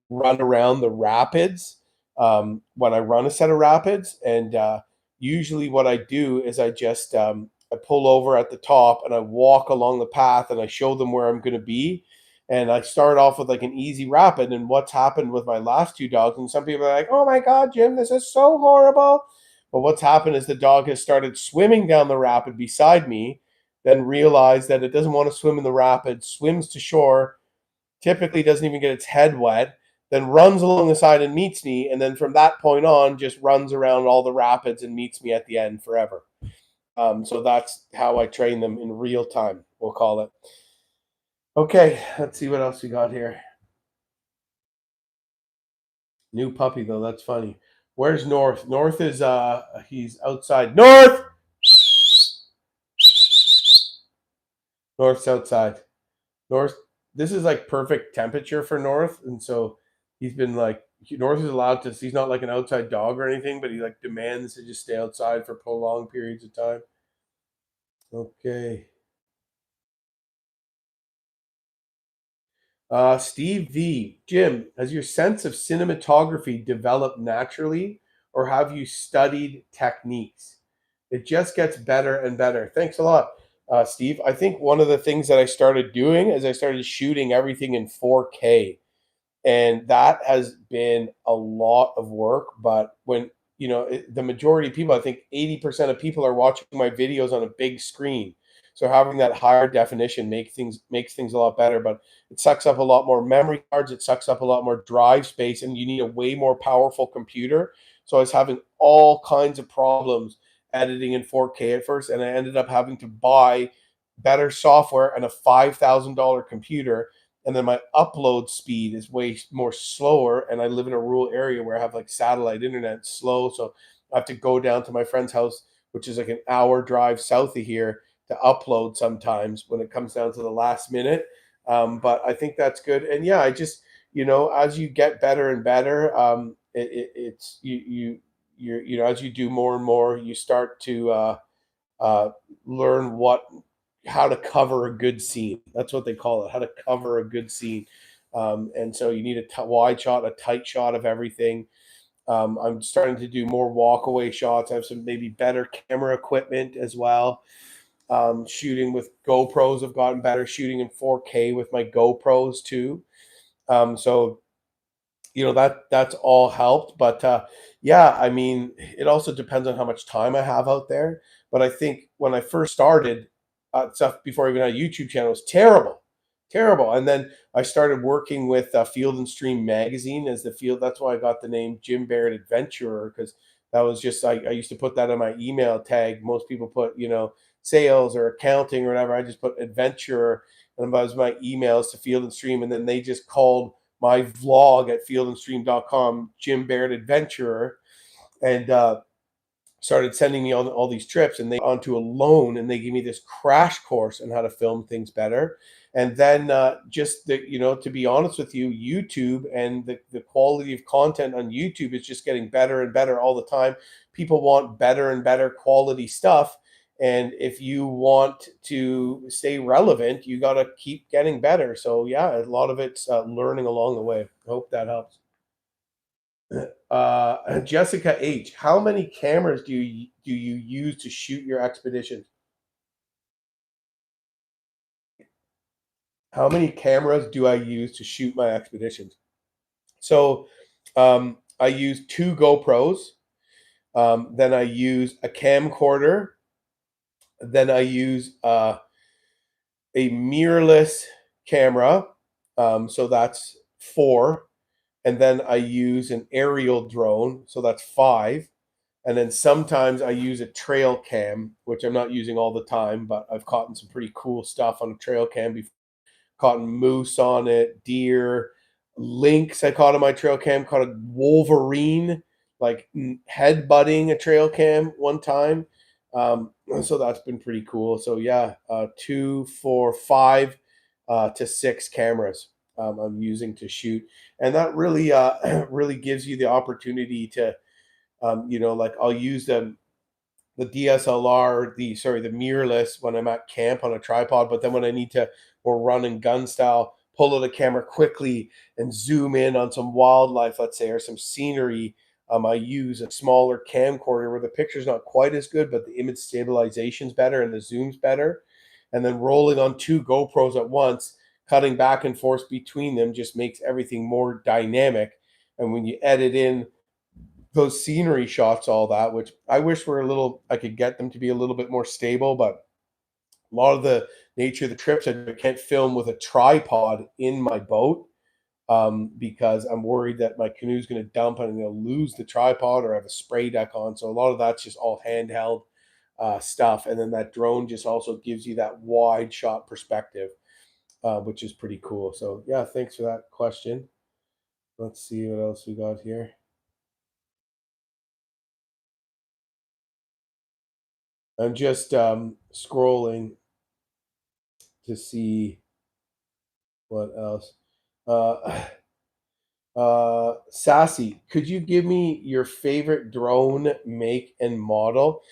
run around the rapids when I run a set of rapids. And usually, what I do is I pull over at the top and I walk along the path and I show them where I'm going to be. And I start off with like an easy rapid. And what's happened with my last two dogs, and some people are like, "Oh my God, Jim, this is so horrible." But what's happened is the dog has started swimming down the rapid beside me, then realized that it doesn't want to swim in the rapids, swims to shore, typically doesn't even get its head wet, then runs along the side and meets me, and then from that point on, just runs around all the rapids and meets me at the end forever. So that's how I train them in real time, we'll call it. Okay, let's see what else we got here. New puppy though, that's funny. Where's North? North is he's outside. North! North's outside. North, this is like perfect temperature for North, and so he's been like North is allowed to. He's not like an outside dog or anything, but he like demands to just stay outside for prolonged periods of time. Okay. Steve V. Jim, has your sense of cinematography developed naturally, or have you studied techniques? It just gets better and better. Thanks a lot, Steve. I think one of the things that I started doing is I started shooting everything in 4K, and that has been a lot of work. But when the majority of people, I think 80% of people are watching my videos on a big screen, so having that higher definition makes things a lot better. But it sucks up a lot more memory cards, it sucks up a lot more drive space, and you need a way more powerful computer. So I was having all kinds of problems editing in 4K at first, and I ended up having to buy better software and a $5,000 computer, and then my upload speed is way more slower, and I live in a rural area where I have like satellite internet slow, so I have to go down to my friend's house, which is like an hour drive south of here, to upload sometimes when it comes down to the last minute. But I think that's good. And yeah, I just as you get better and better, it's as you do more and more, you start to uh, learn how to cover a good scene. That's what they call it, how to cover a good scene. And so you need a wide shot, a tight shot of everything. I'm starting to do more walk away shots. I have some maybe better camera equipment as well. Shooting with GoPros have gotten better. Shooting in 4K with my GoPros too. So that's all helped. But yeah, I mean, it also depends on how much time I have out there. But I think when I first started stuff before I even had a YouTube channel, it was terrible, terrible. And then I started working with Field and Stream magazine as the field. That's why I got the name Jim Baird Adventurer, because that was just I used to put that on my email tag. Most people put sales or accounting or whatever. I just put adventurer, and that was my emails to Field and Stream, and then they just called my vlog at fieldandstream.com Jim Baird Adventurer, and started sending me all these trips, and they onto a loan, and they gave me this crash course on how to film things better. And then just to be honest with you, YouTube and the quality of content on YouTube is just getting better and better all the time. People want better and better quality stuff, and if you want to stay relevant, you got to keep getting better. So yeah, a lot of it's learning along the way. I hope that helps. Jessica H, how many cameras do you use to shoot your expeditions? How many cameras do I use to shoot my expeditions? So I use two GoPros. Then I use a camcorder. Then I use a mirrorless camera. So that's four. And then I use an aerial drone. So that's five. And then sometimes I use a trail cam, which I'm not using all the time, but I've caught some pretty cool stuff on a trail cam before. Caught moose on it, deer, lynx. I caught on my trail cam. Caught a wolverine, like head butting a trail cam one time. So that's been pretty cool. So yeah, 2, 4, 5 to 6 cameras I'm using to shoot, and that really really gives you the opportunity to like I'll use the DSLR, the mirrorless when I'm at camp on a tripod, but then when I need to or run and gun style, pull out a camera quickly and zoom in on some wildlife, let's say, or some scenery. I use a smaller camcorder where the picture's not quite as good, but the image stabilization's better and the zoom's better. And then rolling on two GoPros at once, cutting back and forth between them just makes everything more dynamic. And when you edit in those scenery shots, all that, which I wish were I could get them to be a little bit more stable, but a lot of the nature of the trips, I can't film with a tripod in my boat because I'm worried that my canoe's going to dump and I'm going to lose the tripod or have a spray deck on. So a lot of that's just all handheld stuff. And then that drone just also gives you that wide shot perspective, which is pretty cool. So yeah, thanks for that question. Let's see what else we got here. I'm just scrolling to see what else. Uh, Sassy, could you give me your favorite drone make and model?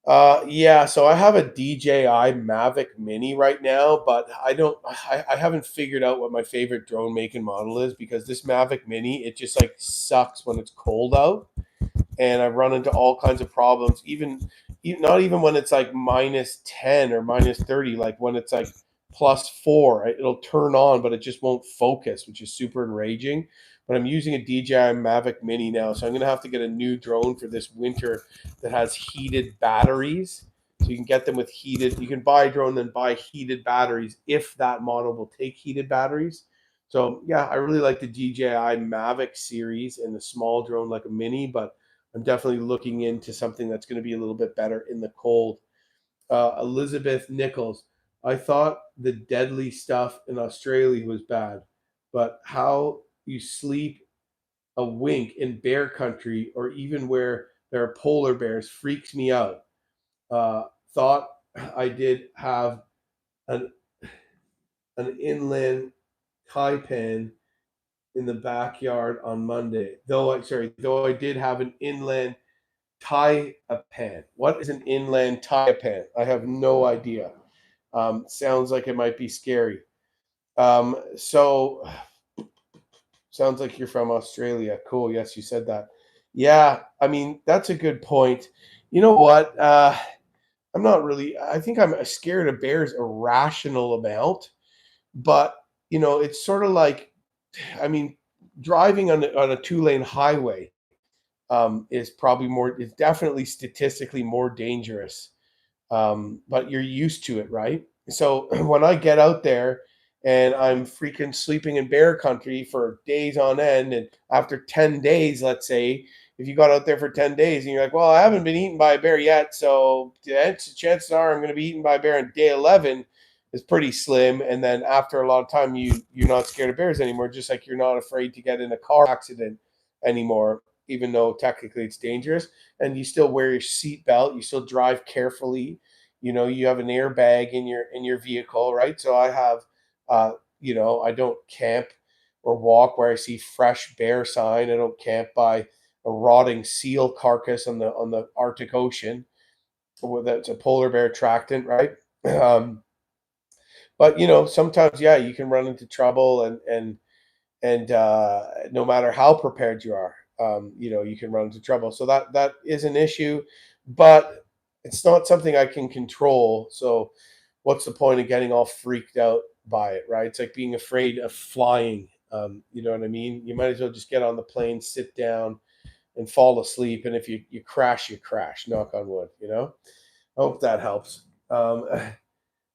Yeah, so I have a DJI Mavic Mini right now, but I haven't figured out what my favorite drone make and model is, because this Mavic Mini, it just like sucks when it's cold out, and I've run into all kinds of problems. Not even when it's like -10 or -30, like when it's like +4, it'll turn on, but it just won't focus, which is super enraging. But I'm using a DJI Mavic Mini now, so I'm gonna have to get a new drone for this winter that has heated batteries. So you can get them with heated. You can buy a drone, then buy heated batteries if that model will take heated batteries. So yeah, I really like the DJI Mavic series and the small drone like a Mini, but I'm definitely looking into something that's going to be a little bit better in the cold. Elizabeth Nichols, I thought the deadly stuff in Australia was bad, but how you sleep a wink in bear country or even where there are polar bears freaks me out. Uh, Thought I did have an, an inland taipan in the backyard on Monday. Though I did have an inland taipan. What is an inland taipan? I have no idea. Sounds like it might be scary. So sounds like you're from Australia. Cool. Yes, you said that. Yeah, I mean that's a good point. You know what? I'm not really. I think I'm scared of bears a rational amount, but it's sort of like, I mean, driving on a 2-lane highway is probably more. It's definitely statistically more dangerous, but you're used to it, right? So when I get out there and I'm freaking sleeping in bear country for days on end, and after 10 days, let's say, if you got out there for 10 days and you're like, well, I haven't been eaten by a bear yet, so chances are I'm going to be eaten by a bear on day 11 is pretty slim. And then after a lot of time, you're not scared of bears anymore, just like you're not afraid to get in a car accident anymore, even though technically it's dangerous. And you still wear your seatbelt, you still drive carefully, you have an airbag in your vehicle, right? So I have, I don't camp or walk where I see fresh bear sign. I don't camp by a rotting seal carcass on the Arctic Ocean. That's a polar bear attractant, right? um, but sometimes, yeah, you can run into trouble, and no matter how prepared you are, you can run into trouble. So that is an issue, but it's not something I can control. So what's the point of getting all freaked out by it, right? It's like being afraid of flying. You know what I mean? You might as well just get on the plane, sit down, and fall asleep. And if you crash, you crash. Knock on wood. I hope that helps.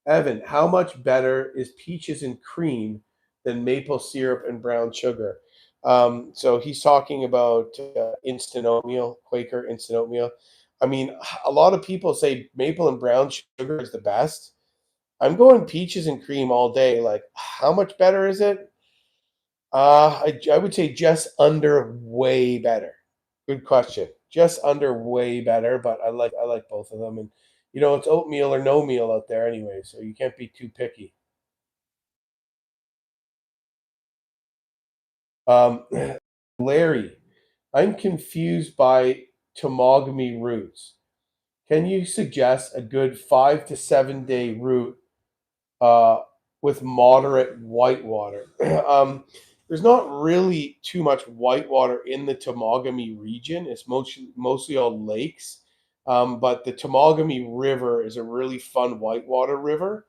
Evan, how much better is peaches and cream than maple syrup and brown sugar? So he's talking about instant oatmeal, Quaker instant oatmeal. I mean, a lot of people say maple and brown sugar is the best. I'm going peaches and cream all day. Like, how much better is it? I would say just under way better. Good question. Just under way better, but I like both of them, and it's oatmeal or no meal out there anyway, so you can't be too picky. Um, Larry, I'm confused by tomogamy routes. Can you suggest a good 5 to 7 day route uh, with moderate whitewater? There's not really too much whitewater in the Tomogamy region. It's mostly all lakes. But the Tomogamy River is a really fun whitewater river.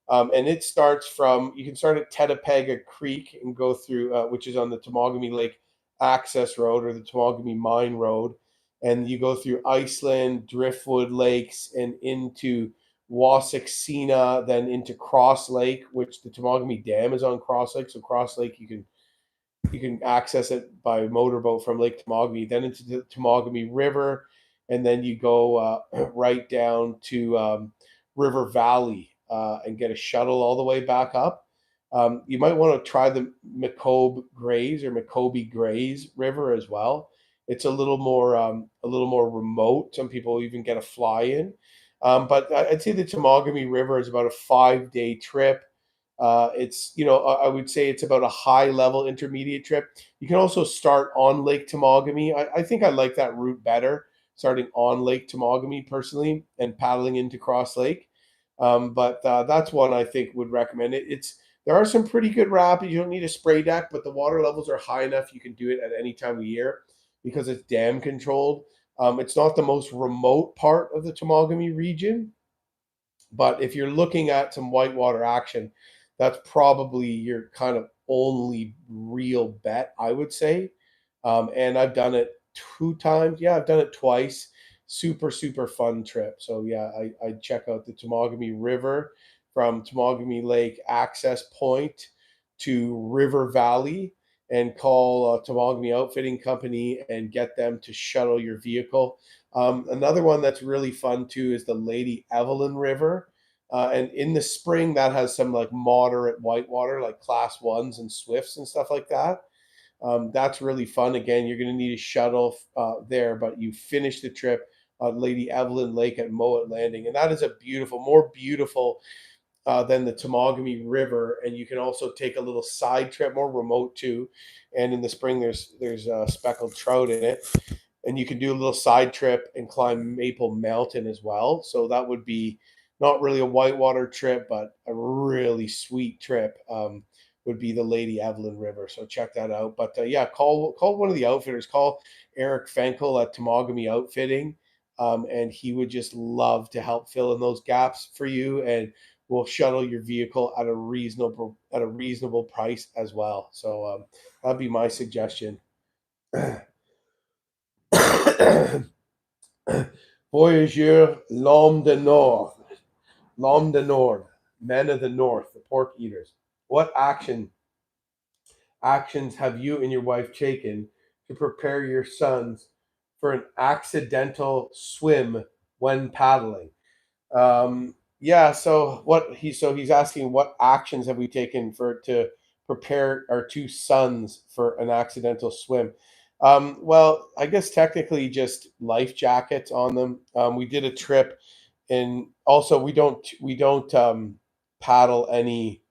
And it starts from, you can start at Tetapega Creek and go through, which is on the Tomogamy Lake Access Road or the Tomogamy Mine Road. And you go through Iceland, Driftwood Lakes, and into Wassaksina, then into Cross Lake, which the Tomogamy Dam is on Cross Lake. So Cross Lake, you can access it by motorboat from Lake Tomogamy, then into the Tomogamy River, and then you go right down to River Valley and get a shuttle all the way back up. You might want to try the Macoby Grays River as well. It's a little more remote. Some people even get a fly in. But I'd say the Tomogamy River is about a 5 day trip. It's, I would say it's about a high level intermediate trip. You can also start on Lake Tomogamy. I think I like that route better, starting on Lake Tomogamy personally and paddling into Cross Lake. But that's one I think would recommend it. There are some pretty good rapids. You don't need a spray deck, but the water levels are high enough you can do it at any time of year because it's dam controlled. It's not the most remote part of the Tomogamy region, but if you're looking at some whitewater action, that's probably your kind of only real bet, I would say. And I've done it 2 times. Yeah, I've done it twice. Super, super fun trip. So yeah, I check out the Tomogamy River from Tomogamy Lake access point to River Valley and call Tomogamy Outfitting Company and get them to shuttle your vehicle. Another one that's really fun too is the Lady Evelyn River. And in the spring, that has some like moderate whitewater, like class ones and swifts and stuff like that. That's really fun. Again, you're going to need a shuttle there, but you finish the trip at Lady Evelyn Lake at Mowat Landing. And that is more beautiful than the Tomogamy River. And you can also take a little side trip, more remote too. And in the spring, there's speckled trout in it, and you can do a little side trip and climb Maple Mountain as well. So that would be not really a whitewater trip, but a really sweet trip. Would be the Lady Evelyn River. So check that out. But yeah, call one of the outfitters. Call Eric Fenkel at Tomogamy Outfitting. and he would just love to help fill in those gaps for you, and we'll shuttle your vehicle at a reasonable price as well. So that'd be my suggestion. Voyageur, l'homme de nord, men of the north, the pork eaters. What actions have you and your wife taken to prepare your sons for an accidental swim when paddling? Yeah, so he's asking what actions have we taken to prepare our two sons for an accidental swim. Well, I guess technically just life jackets on them. We did a trip, and also we don't paddle any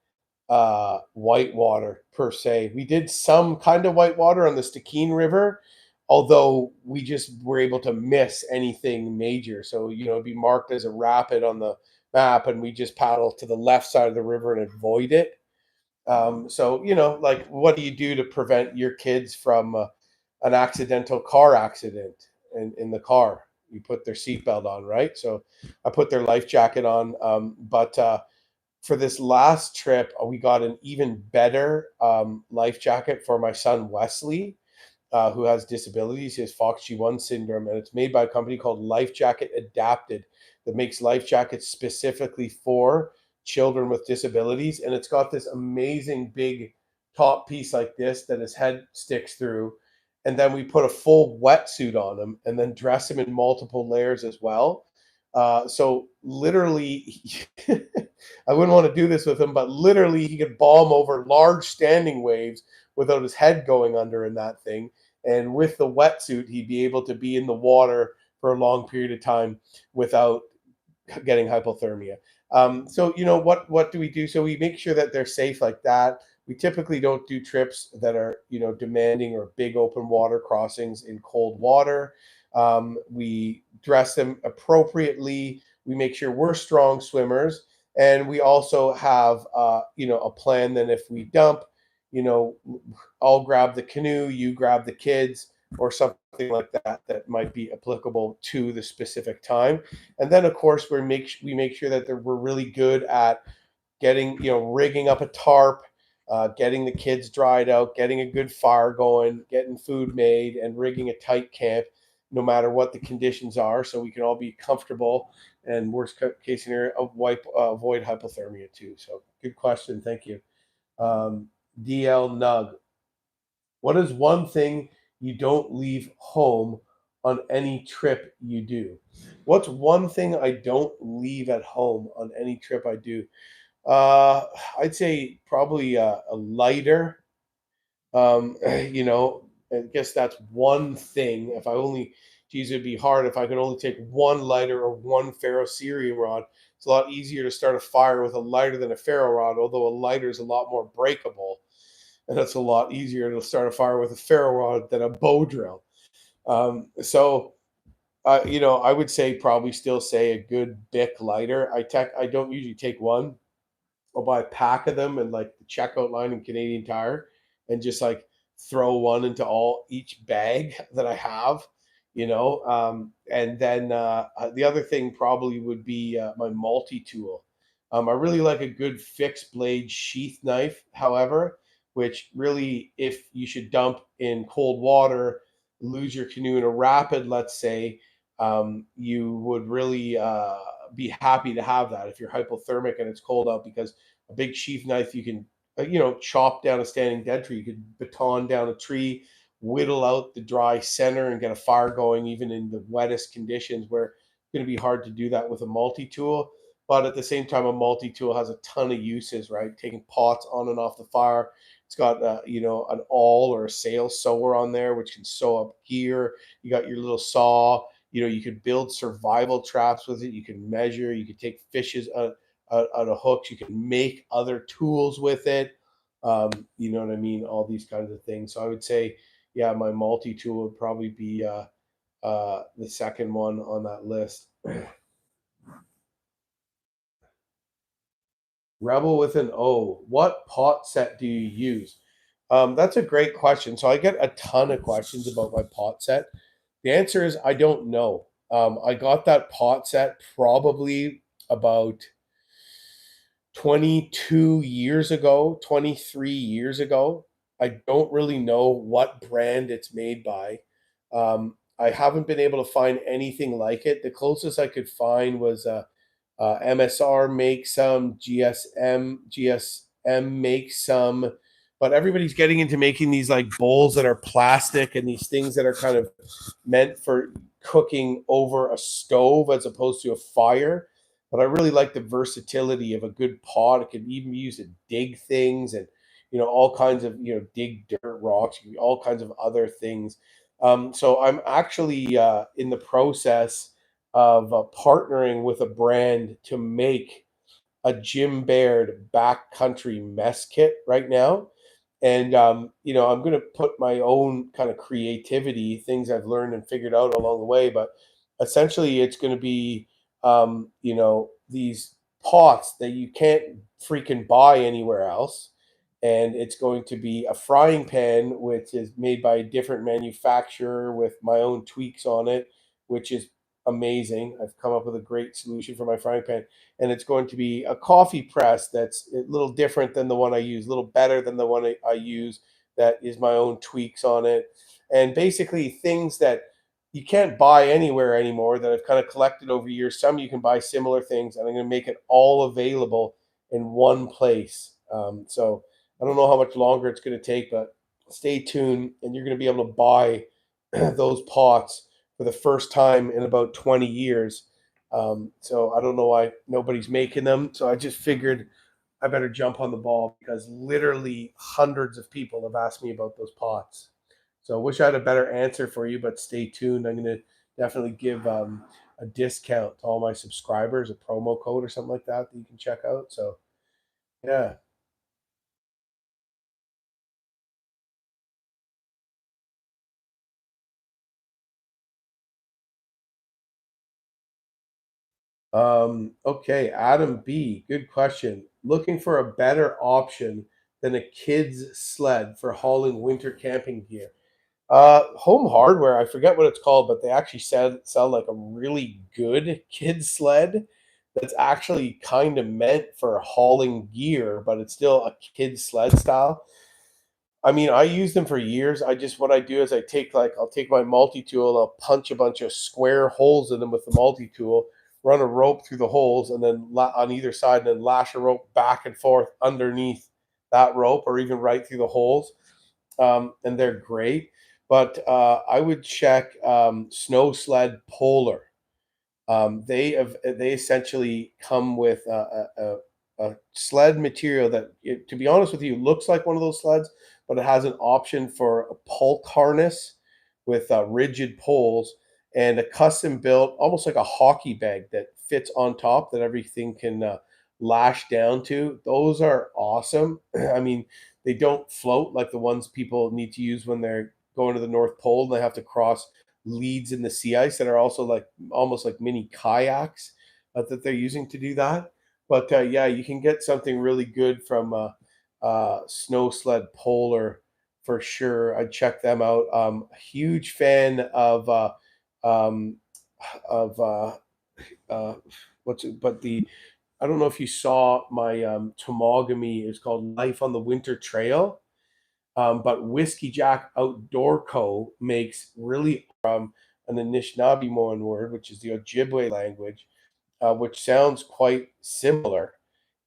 whitewater per se. We did some kind of whitewater on the Stikine River, although we just were able to miss anything major. So, it'd be marked as a rapid on the map, and we just paddle to the left side of the river and avoid it. So, like, what do you do to prevent your kids from an accidental car accident in the car? You put their seatbelt on, right? So I put their life jacket on. But for this last trip, we got an even better life jacket for my son Wesley, who has disabilities. He has Fox G1 syndrome, and it's made by a company called Life Jacket Adapted that makes life jackets specifically for children with disabilities. And it's got this amazing big top piece like this that his head sticks through. And then we put a full wetsuit on him and then dress him in multiple layers as well. So literally, I wouldn't want to do this with him, but literally he could bomb over large standing waves without his head going under in that thing. And with the wetsuit, he'd be able to be in the water for a long period of time without getting hypothermia. So what do we do? So we make sure that they're safe like that. We typically don't do trips that are demanding or big open water crossings in cold water. We dress them appropriately. We make sure we're strong swimmers, and we also have a plan. Then if we dump, you know, I'll grab the canoe, you grab the kids, or something like that that might be applicable to the specific time. And then of course we make sure that we're really good at getting rigging up a tarp, getting the kids dried out, getting a good fire going, getting food made, and rigging a tight camp, no matter what the conditions are, so we can all be comfortable. And worst case scenario, avoid hypothermia too. So good question, thank you. DL Nug, what is one thing you don't leave home on any trip you do? What's one thing I don't leave at home on any trip I do? Uh, I'd say probably a lighter. I guess that's one thing. If I only, geez, it'd be hard if I could only take one lighter or one ferrocerium rod. It's a lot easier to start a fire with a lighter than a ferro rod, although a lighter is a lot more breakable, and it's a lot easier to start a fire with a ferro rod than a bow drill. So I would say probably still say a good Bic lighter. I don't usually take one. I'll buy a pack of them and like the checkout line in Canadian Tire, and just like throw one into each bag that I have, and then the other thing probably would be my multi tool. I really like a good fixed blade sheath knife, however, which really, if you should dump in cold water, lose your canoe in a rapid, let's say, you would really be happy to have that if you're hypothermic and it's cold out, because a big sheath knife, you can chop down a standing dead tree, you could baton down a tree, whittle out the dry center, and get a fire going even in the wettest conditions, where it's going to be hard to do that with a multi-tool. But at the same time, a multi-tool has a ton of uses, right? Taking pots on and off the fire. It's got an awl or a sail sewer on there, which can sew up gear. You got your little saw. You could build survival traps with it. You can measure. You could take fishes out of hooks. You can make other tools with it. You know what I mean? All these kinds of things. So I would say, yeah, my multi tool would probably be the second one on that list. Rebel with an O. What pot set do you use? That's a great question. So I get a ton of questions about my pot set. The answer is I don't know. I got that pot set probably about 22 years ago, 23 years ago. I don't really know what brand it's made by. I haven't been able to find anything like it. The closest I could find was MSR makes some, GSM makes some, but everybody's getting into making these like bowls that are plastic and these things that are kind of meant for cooking over a stove as opposed to a fire. But I really like the versatility of a good pot. It can even be used to dig things and all kinds of dig dirt rocks, all kinds of other things. So I'm actually in the process of partnering with a brand to make a Jim Baird backcountry mess kit right now. And I'm going to put my own kind of creativity, things I've learned and figured out along the way. But essentially, it's going to be, these pots that you can't freaking buy anywhere else. And it's going to be a frying pan, which is made by a different manufacturer with my own tweaks on it, which is amazing. I've come up with a great solution for my frying pan, and it's going to be a coffee press that's a little different than the one I use, a little better than the one I use. That is my own tweaks on it, and basically things that you can't buy anywhere anymore that I've kind of collected over years. Some you can buy similar things, and I'm going to make it all available in one place. So I don't know how much longer it's going to take, but stay tuned, and you're going to be able to buy those pots for the first time in about 20 years. So I don't know why nobody's making them. So I just figured I better jump on the ball because literally hundreds of people have asked me about those pots. So I wish I had a better answer for you, but stay tuned. I'm going to definitely give a discount to all my subscribers, a promo code or something like that that you can check out. So yeah. Okay, Adam B, good question. Looking for a better option than a kid's sled for hauling winter camping gear. Home Hardware, I forget what it's called, but they actually sell like a really good kid sled that's actually kind of meant for hauling gear, but it's still a kid sled style. I mean, I use them for years. What I do is I'll take my multi-tool, I'll punch a bunch of square holes in them with the multi-tool, run a rope through the holes, and then on either side, and then lash a rope back and forth underneath that rope, or even right through the holes. And they're great. But I would check Snow Sled Polar. They essentially come with a sled material that, to be honest with you, looks like one of those sleds, but it has an option for a pulk harness with rigid poles and a custom built, almost like a hockey bag that fits on top that everything can lash down to. Those are awesome. I mean, they don't float like the ones people need to use when they're going to the North Pole and they have to cross leads in the sea ice that are also like almost like mini kayaks that they're using to do that. But yeah, you can get something really good from Snow Sled Polar for sure. I'd check them out. A huge fan um, of uh, what's it? But the I don't know if you saw my Tomogamy is called Life on the Winter Trail. But Whiskey Jack Outdoor Co. makes really an Anishinaabe word, which is the Ojibwe language, which sounds quite similar.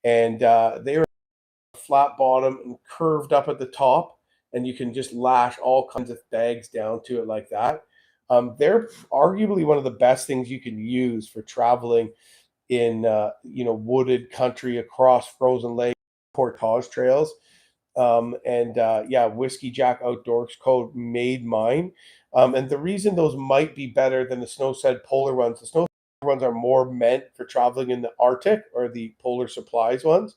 And they are flat bottom and curved up at the top, and you can just lash all kinds of bags down to it like that. They're arguably one of the best things you can use for traveling in wooded country across frozen lake portage trails. And yeah, Whiskey Jack Outdoors Code made mine. And the reason those might be better than the Snow Sled Polar ones, the Snow Sled ones are more meant for traveling in the Arctic, or the Polar Supplies ones.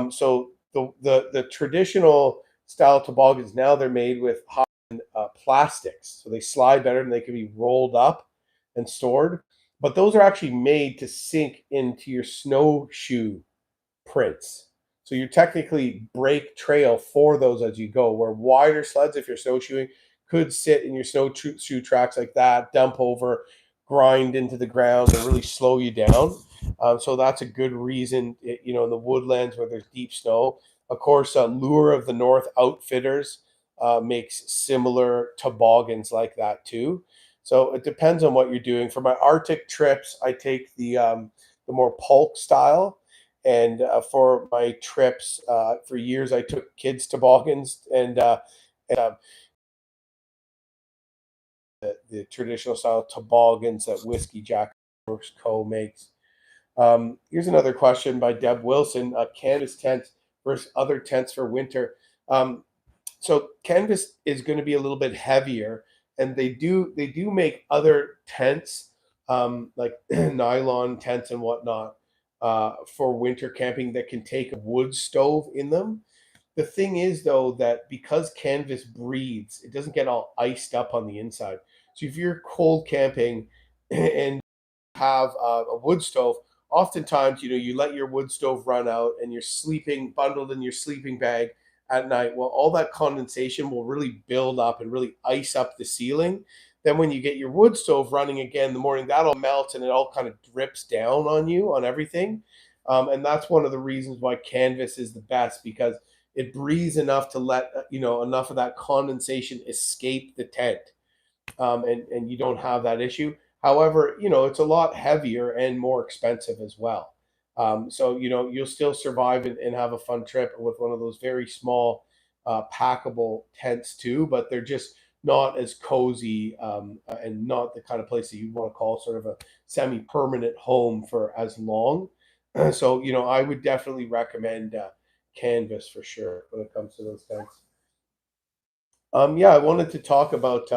So the traditional style toboggans now, they're made with hot plastics, so they slide better and they can be rolled up and stored. But those are actually made to sink into your snowshoe prints. So you technically break trail for those as you go. Where wider sleds, if you're snowshoeing, could sit in your snowshoe tracks like that, dump over, grind into the ground and really slow you down. So that's a good reason, you know, in the woodlands where there's deep snow. Of course, Lure of the North Outfitters makes similar toboggans like that too. So it depends on what you're doing. For my Arctic trips, I take the more Polk style. And for my trips, for years, I took kids toboggans and the traditional style toboggans that Whiskey Jack Works Co. makes. Here's another question by Deb Wilson: canvas tents versus other tents for winter. Um, so canvas is going to be a little bit heavier, and they do make other tents, like nylon tents and whatnot, for winter camping that can take a wood stove in them. The thing is, though, that because canvas breathes, it doesn't get all iced up on the inside. So if you're cold camping and have a wood stove, oftentimes, you know, you let your wood stove run out and you're sleeping bundled in your sleeping bag at night. Well, all that condensation will really build up and really ice up the ceiling. Then when you get your wood stove running again in the morning, that'll melt and it all kind of drips down on you on everything. And that's one of the reasons why canvas is the best, because it breathes enough to let you know, enough of that condensation escape the tent, and you don't have that issue. However, you know, it's a lot heavier and more expensive as well. So, you know, you'll still survive and have a fun trip with one of those very small, packable tents too, but they're just not as cozy, and not the kind of place that you want to call sort of a semi-permanent home for as long. So, you know, I would definitely recommend canvas for sure when it comes to those tents. Yeah, I wanted to talk about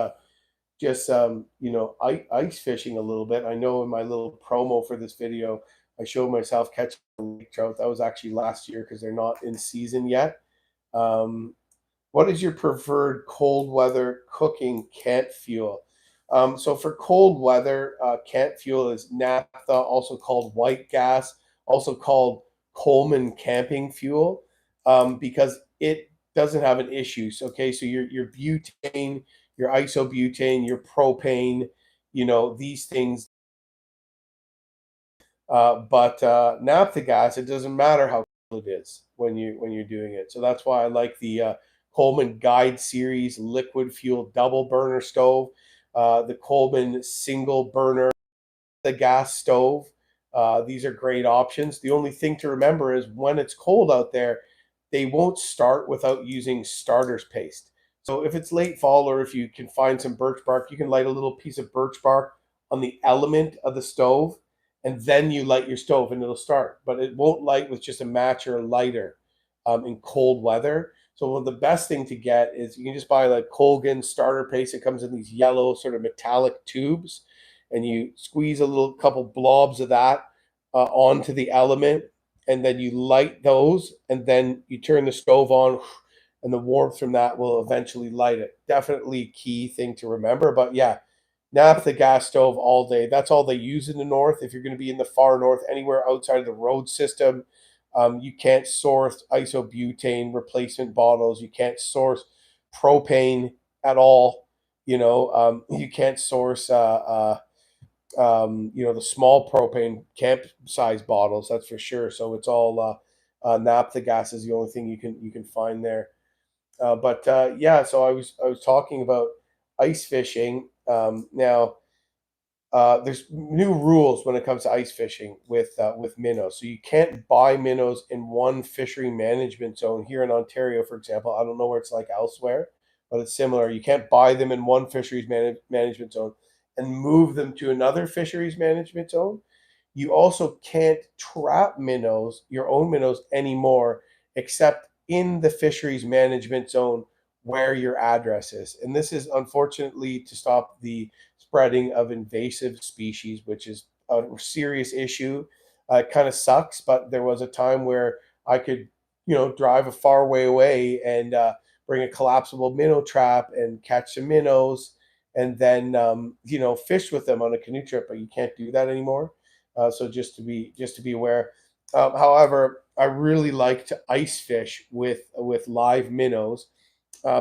just you know, ice fishing a little bit. I know in my little promo for this video, I showed myself catching lake trout. That was actually last year because they're not in season yet. Um, what is your preferred cold weather cooking camp fuel? So for cold weather, camp fuel is naphtha, also called white gas, also called Coleman camping fuel, because it doesn't have an issue. So, okay, so your butane, your isobutane, your propane, you know, these things. But naphtha gas, it doesn't matter how cool it is when you're doing it. So that's why I like the Coleman Guide Series liquid fuel double burner stove, the Coleman single burner, the gas stove. These are great options. The only thing to remember is when it's cold out there, they won't start without using starter's paste. So if it's late fall or if you can find some birch bark, you can light a little piece of birch bark on the element of the stove, and then you light your stove and it'll start. But it won't light with just a match or a lighter in cold weather. So one of the best thing to get is you can just buy like Colgan starter paste. It comes in these yellow sort of metallic tubes, and you squeeze a little couple blobs of that onto the element, and then you light those, and then you turn the stove on, and the warmth from that will eventually light it. Definitely key thing to remember. But yeah, naphtha gas stove all day. That's all they use in the north. If you're going to be in the far north, anywhere outside of the road system, you can't source isobutane replacement bottles. You can't source propane at all. You know, you can't source you know, the small propane camp size bottles. That's for sure. So it's all naphtha gas is the only thing you can find there. But yeah, so I was talking about ice fishing. Now there's new rules when it comes to ice fishing with minnows. So you can't buy minnows in one fishery management zone here in Ontario, for example. I don't know where it's like elsewhere, but it's similar. You can't buy them in one fisheries management zone and move them to another fisheries management zone. You also can't trap minnows, your own minnows, anymore, except in the fisheries management zone where your address is. And this is unfortunately to stop the spreading of invasive species, which is a serious issue. It kind of sucks, but there was a time where I could, you know, drive a far way away and bring a collapsible minnow trap and catch some minnows, and then you know, fish with them on a canoe trip. But you can't do that anymore. So just to be aware. However, I really like to ice fish with live minnows,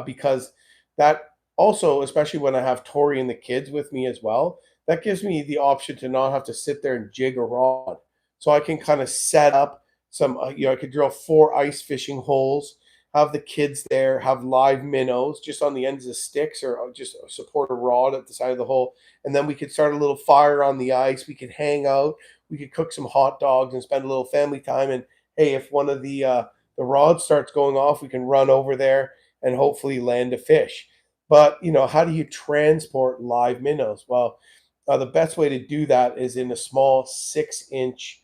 because that also, especially when I have Tori and the kids with me as well, that gives me the option to not have to sit there and jig a rod. So I can kind of set up some, I could drill 4 ice fishing holes, have the kids there, have live minnows just on the ends of sticks, or just support a rod at the side of the hole. And then we could start a little fire on the ice. We could hang out. We could cook some hot dogs and spend a little family time. And hey, if one of the rods starts going off, we can run over there and hopefully land a fish. But how do you transport live minnows? Well, the best way to do that is in a small 6-inch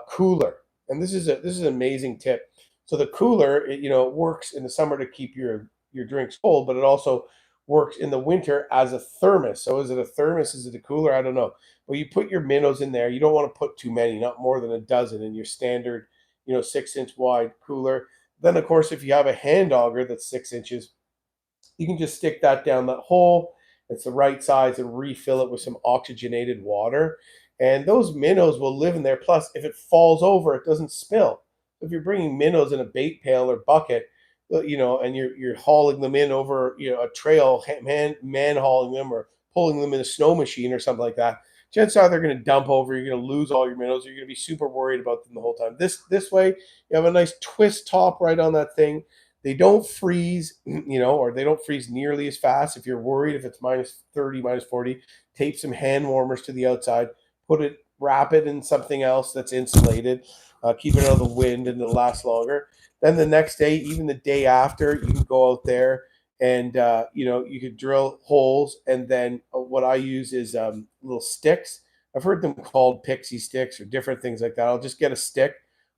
cooler. And this is an amazing tip. So the cooler, it works in the summer to keep your drinks cold, but it also works in the winter as a thermos. So is it a thermos? Is it a cooler? I don't know. But you put your minnows in there. You don't want to put too many, not more than a dozen in your standard, 6-inch wide cooler. Then of course, if you have a hand auger that's 6 inches, you can just stick that down that hole. It's the right size, and refill it with some oxygenated water. And those minnows will live in there. Plus, if it falls over, it doesn't spill. If you're bringing minnows in a bait pail or bucket, and you're hauling them in over, a trail, man hauling them or pulling them in a snow machine or something like that, chances are they're going to dump over. You're going to lose all your minnows. You're going to be super worried about them the whole time. This way, you have a nice twist top right on that thing. They don't freeze, or they don't freeze nearly as fast. If you're worried if it's minus 30, minus 40, tape some hand warmers to the outside, wrap it in something else that's insulated, keep it out of the wind, and it'll last longer. Then the next day, even the day after, you can go out there and, you could drill holes. And then what I use is little sticks. I've heard them called pixie sticks or different things like that. I'll just get a stick.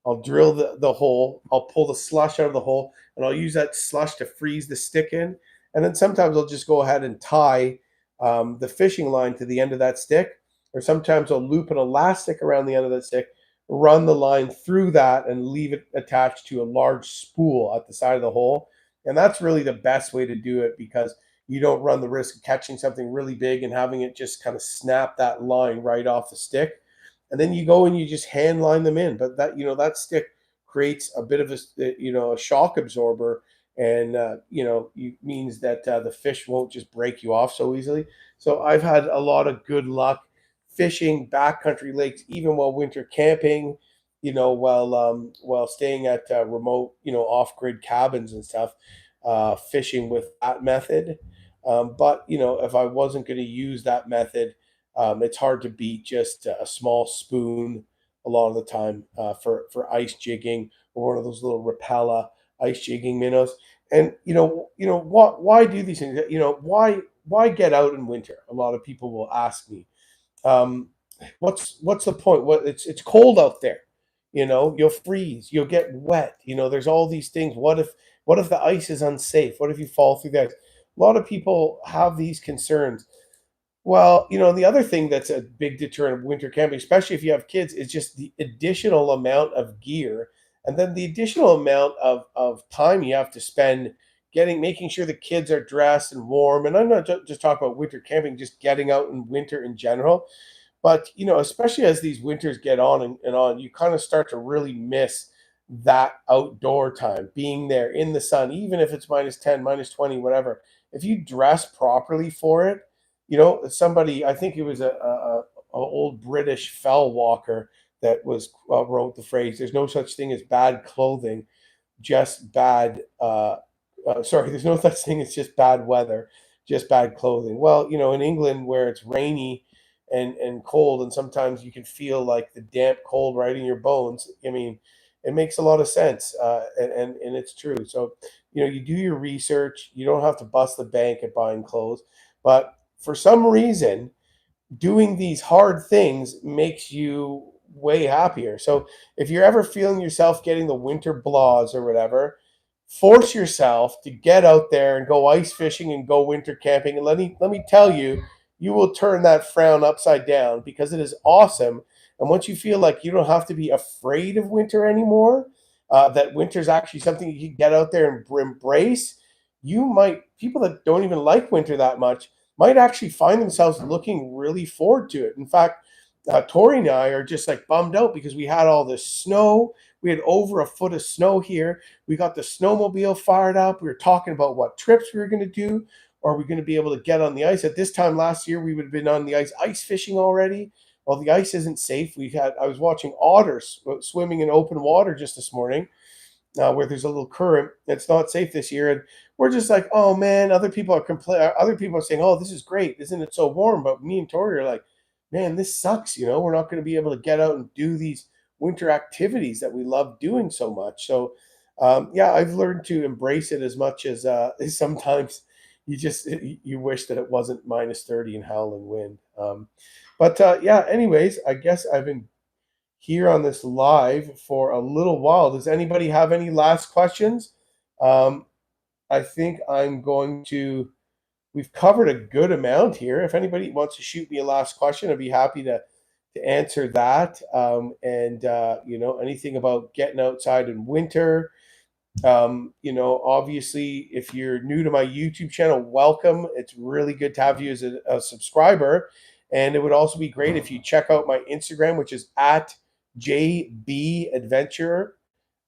I'll drill the hole. I'll pull the slush out of the hole, and I'll use that slush to freeze the stick in. And then sometimes I'll just go ahead and tie the fishing line to the end of that stick, or sometimes I'll loop an elastic around the end of that stick, run the line through that, and leave it attached to a large spool at the side of the hole. And that's really the best way to do it, because you don't run the risk of catching something really big and having it just kind of snap that line right off the stick. And then you go and you just hand line them in. But that stick creates a bit of a shock absorber, and means that the fish won't just break you off so easily. So I've had a lot of good luck fishing backcountry lakes, even while winter camping, while staying at remote, off grid cabins and stuff, fishing with that method. But if I wasn't going to use that method, it's hard to beat just a small spoon a lot of the time, for ice jigging, or one of those little Rapala ice jigging minnows. And why do these things? Why get out in winter? A lot of people will ask me, um, what's the point? It's cold out there. You'll freeze, you'll get wet. There's all these things. What if the ice is unsafe? What if you fall through the ice? A lot of people have these concerns. Well, the other thing that's a big deterrent of winter camping, especially if you have kids, is just the additional amount of gear, and then the additional amount of time you have to spend making sure the kids are dressed and warm. And I'm not just talking about winter camping, just getting out in winter in general. But especially as these winters get on and on, you kind of start to really miss that outdoor time, being there in the sun, even if it's minus 10, minus 20, whatever. If you dress properly for it, somebody, I think it was a old British fell walker that wrote the phrase, "There's no such thing as bad clothing, just bad." Sorry, there's no such thing as just bad weather, just bad clothing. Well, in England, where it's rainy and cold, and sometimes you can feel like the damp cold right in your bones. I mean, it makes a lot of sense, and it's true. So, you do your research. You don't have to bust the bank at buying clothes, but for some reason, doing these hard things makes you way happier. So if you're ever feeling yourself getting the winter blahs or whatever, force yourself to get out there and go ice fishing and go winter camping. And let me tell you, you will turn that frown upside down, because it is awesome. And once you feel like you don't have to be afraid of winter anymore, that winter is actually something you can get out there and embrace, people that don't even like winter that much might actually find themselves looking really forward to it. In fact, Tori and I are just like bummed out because we had all this snow. We had over a foot of snow here. We got the snowmobile fired up. We were talking about what trips we were going to do. or are we going to be able to get on the ice? At this time last year, we would have been on the ice fishing already. Well, the ice isn't safe. I was watching otters swimming in open water just this morning, where there's a little current. It's not safe this year, and we're just like, oh man. Other people are complaining. Other people are saying, oh, this is great, isn't it so warm? But me and Tori are like, man, this sucks. We're not going to be able to get out and do these winter activities that we love doing so much. So, yeah, I've learned to embrace it as much as sometimes you wish that it wasn't -30 and howling wind. But yeah, anyways, I guess I've been here on this live for a little while. Does anybody have any last questions? Um, I think I'm going to. We've covered a good amount here. If anybody wants to shoot me a last question, I'd be happy to answer that. And anything about getting outside in winter. Obviously, if you're new to my YouTube channel, welcome. It's really good to have you as a subscriber. And it would also be great if you check out my Instagram, which is at JB Adventurer,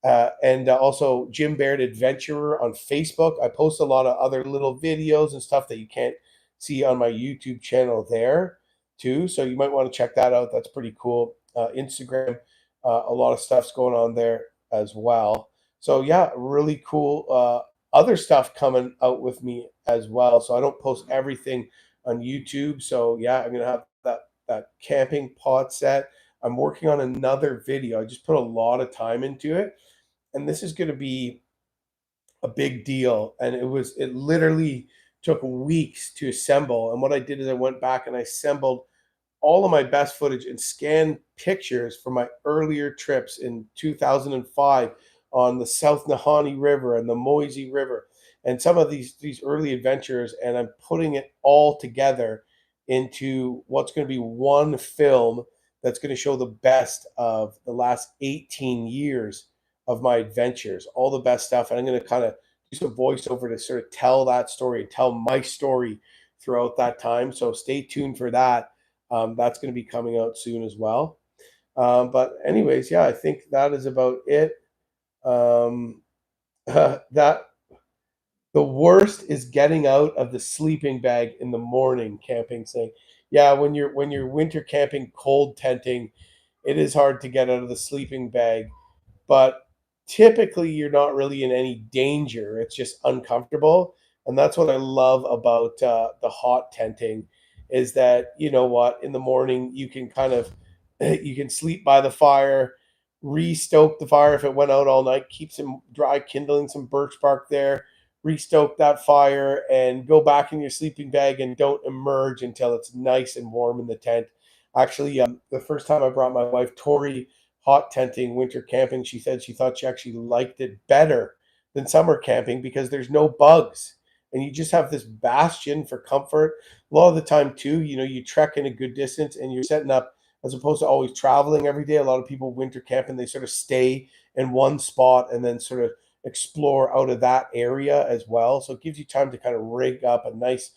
and also Jim Baird Adventurer on Facebook. I post a lot of other little videos and stuff that you can't see on my YouTube channel there too. So you might want to check that out. That's pretty cool. Instagram, a lot of stuff's going on there as well. So yeah, really cool. Other stuff coming out with me as well. So I don't post everything on YouTube. So yeah, I'm gonna have that camping pot set. I'm working on another video. I just put a lot of time into it, and this is going to be a big deal. And it literally took weeks to assemble. And what I did is I went back and I assembled all of my best footage and scanned pictures from my earlier trips in 2005 on the South Nahanni River and the Moisey River and some of these early adventures, and I'm putting it all together into what's going to be one film that's going to show the best of the last 18 years of my adventures, all the best stuff. And I'm going to kind of do some voiceover to sort of tell that story, tell my story throughout that time. So stay tuned for that. That's going to be coming out soon as well. But anyways, yeah, I think that is about it. That the worst is getting out of the sleeping bag in the morning camping. Saying, yeah, when you're winter camping, cold tenting, it is hard to get out of the sleeping bag, but typically you're not really in any danger. It's just uncomfortable, and that's what I love about the hot tenting, is that you know what, in the morning you can kind of you can sleep by the fire, re-stoke the fire if it went out all night, keep some dry kindling, some birch bark there, restoke that fire, and go back in your sleeping bag and don't emerge until it's nice and warm in the tent. Actually, the first time I brought my wife Tori hot tenting, winter camping, she said she thought she actually liked it better than summer camping because there's no bugs and you just have this bastion for comfort. A lot of the time, too, you trek in a good distance and you're setting up as opposed to always traveling every day. A lot of people winter camp and they sort of stay in one spot and then sort of explore out of that area as well. So it gives you time to kind of rig up a nice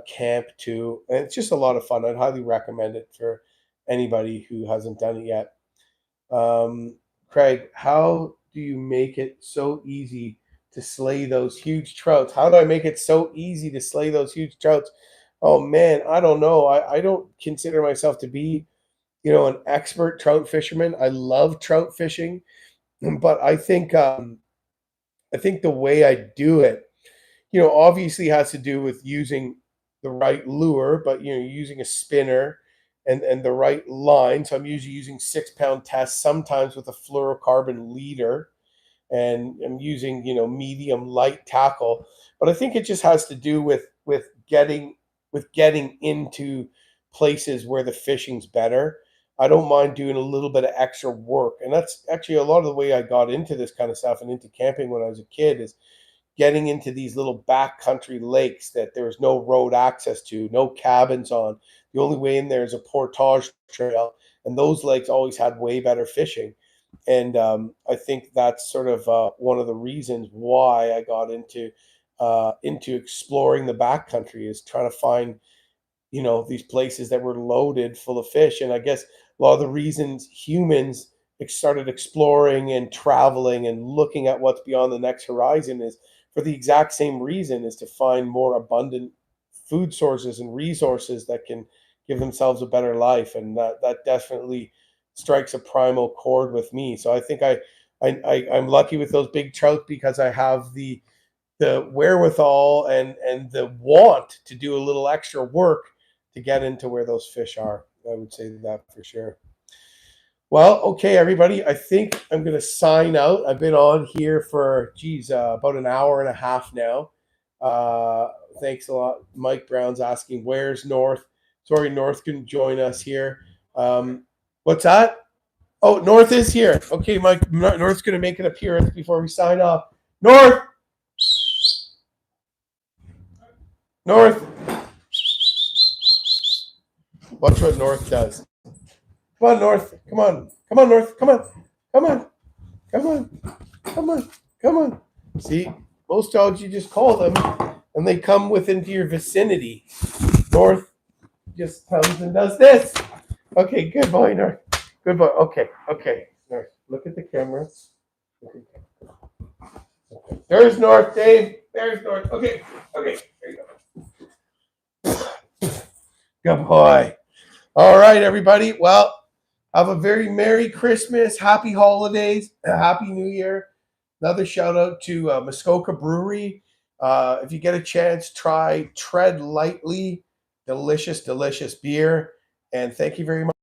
camp too. And it's just a lot of fun. I'd highly recommend it for anybody who hasn't done it yet. Craig, how do you make it so easy to slay those huge trouts? How do I make it so easy to slay those huge trouts? Oh man, I don't know. I don't consider myself to be, an expert trout fisherman. I love trout fishing, but I think the way I do it, obviously has to do with using the right lure, but using a spinner and the right line. So I'm usually using 6 pound tests, sometimes with a fluorocarbon leader, and I'm using medium light tackle. But I think it just has to do with getting into places where the fishing's better. I don't mind doing a little bit of extra work, and that's actually a lot of the way I got into this kind of stuff and into camping when I was a kid, is getting into these little backcountry lakes that there was no road access to, no cabins on. The only way in there is a portage trail, and those lakes always had way better fishing. And I think that's sort of one of the reasons why I got into exploring the backcountry, is trying to find these places that were loaded full of fish. And I guess a lot of the reasons humans started exploring and traveling and looking at what's beyond the next horizon is for the exact same reason, is to find more abundant food sources and resources that can give themselves a better life. And that definitely strikes a primal chord with me. So I think I'm lucky with those big trout because I have the wherewithal and the want to do a little extra work to get into where those fish are. I would say that for sure. Well, okay, everybody. I think I'm going to sign out. I've been on here for, about an hour and a half now. Thanks a lot. Mike Brown's asking, where's North? Sorry, North couldn't join us here. What's that? Oh, North is here. Okay, Mike. North's going to make an appearance before we sign off. North! North! Watch what North does. Come on, North. Come on. Come on, North. Come on. Come on. Come on. Come on. Come on. See, most dogs you just call them and they come within your vicinity. North just comes and does this. Okay, good boy, North. Good boy. Okay, okay. North, look at the camera. Okay. There's North, Dave. There's North. Okay, okay. There you go. Good boy. All right, everybody. Well, have a very Merry Christmas, Happy Holidays, Happy New Year. Another shout out to Muskoka Brewery. If you get a chance, try Tread Lightly. Delicious, delicious beer. And thank you very much.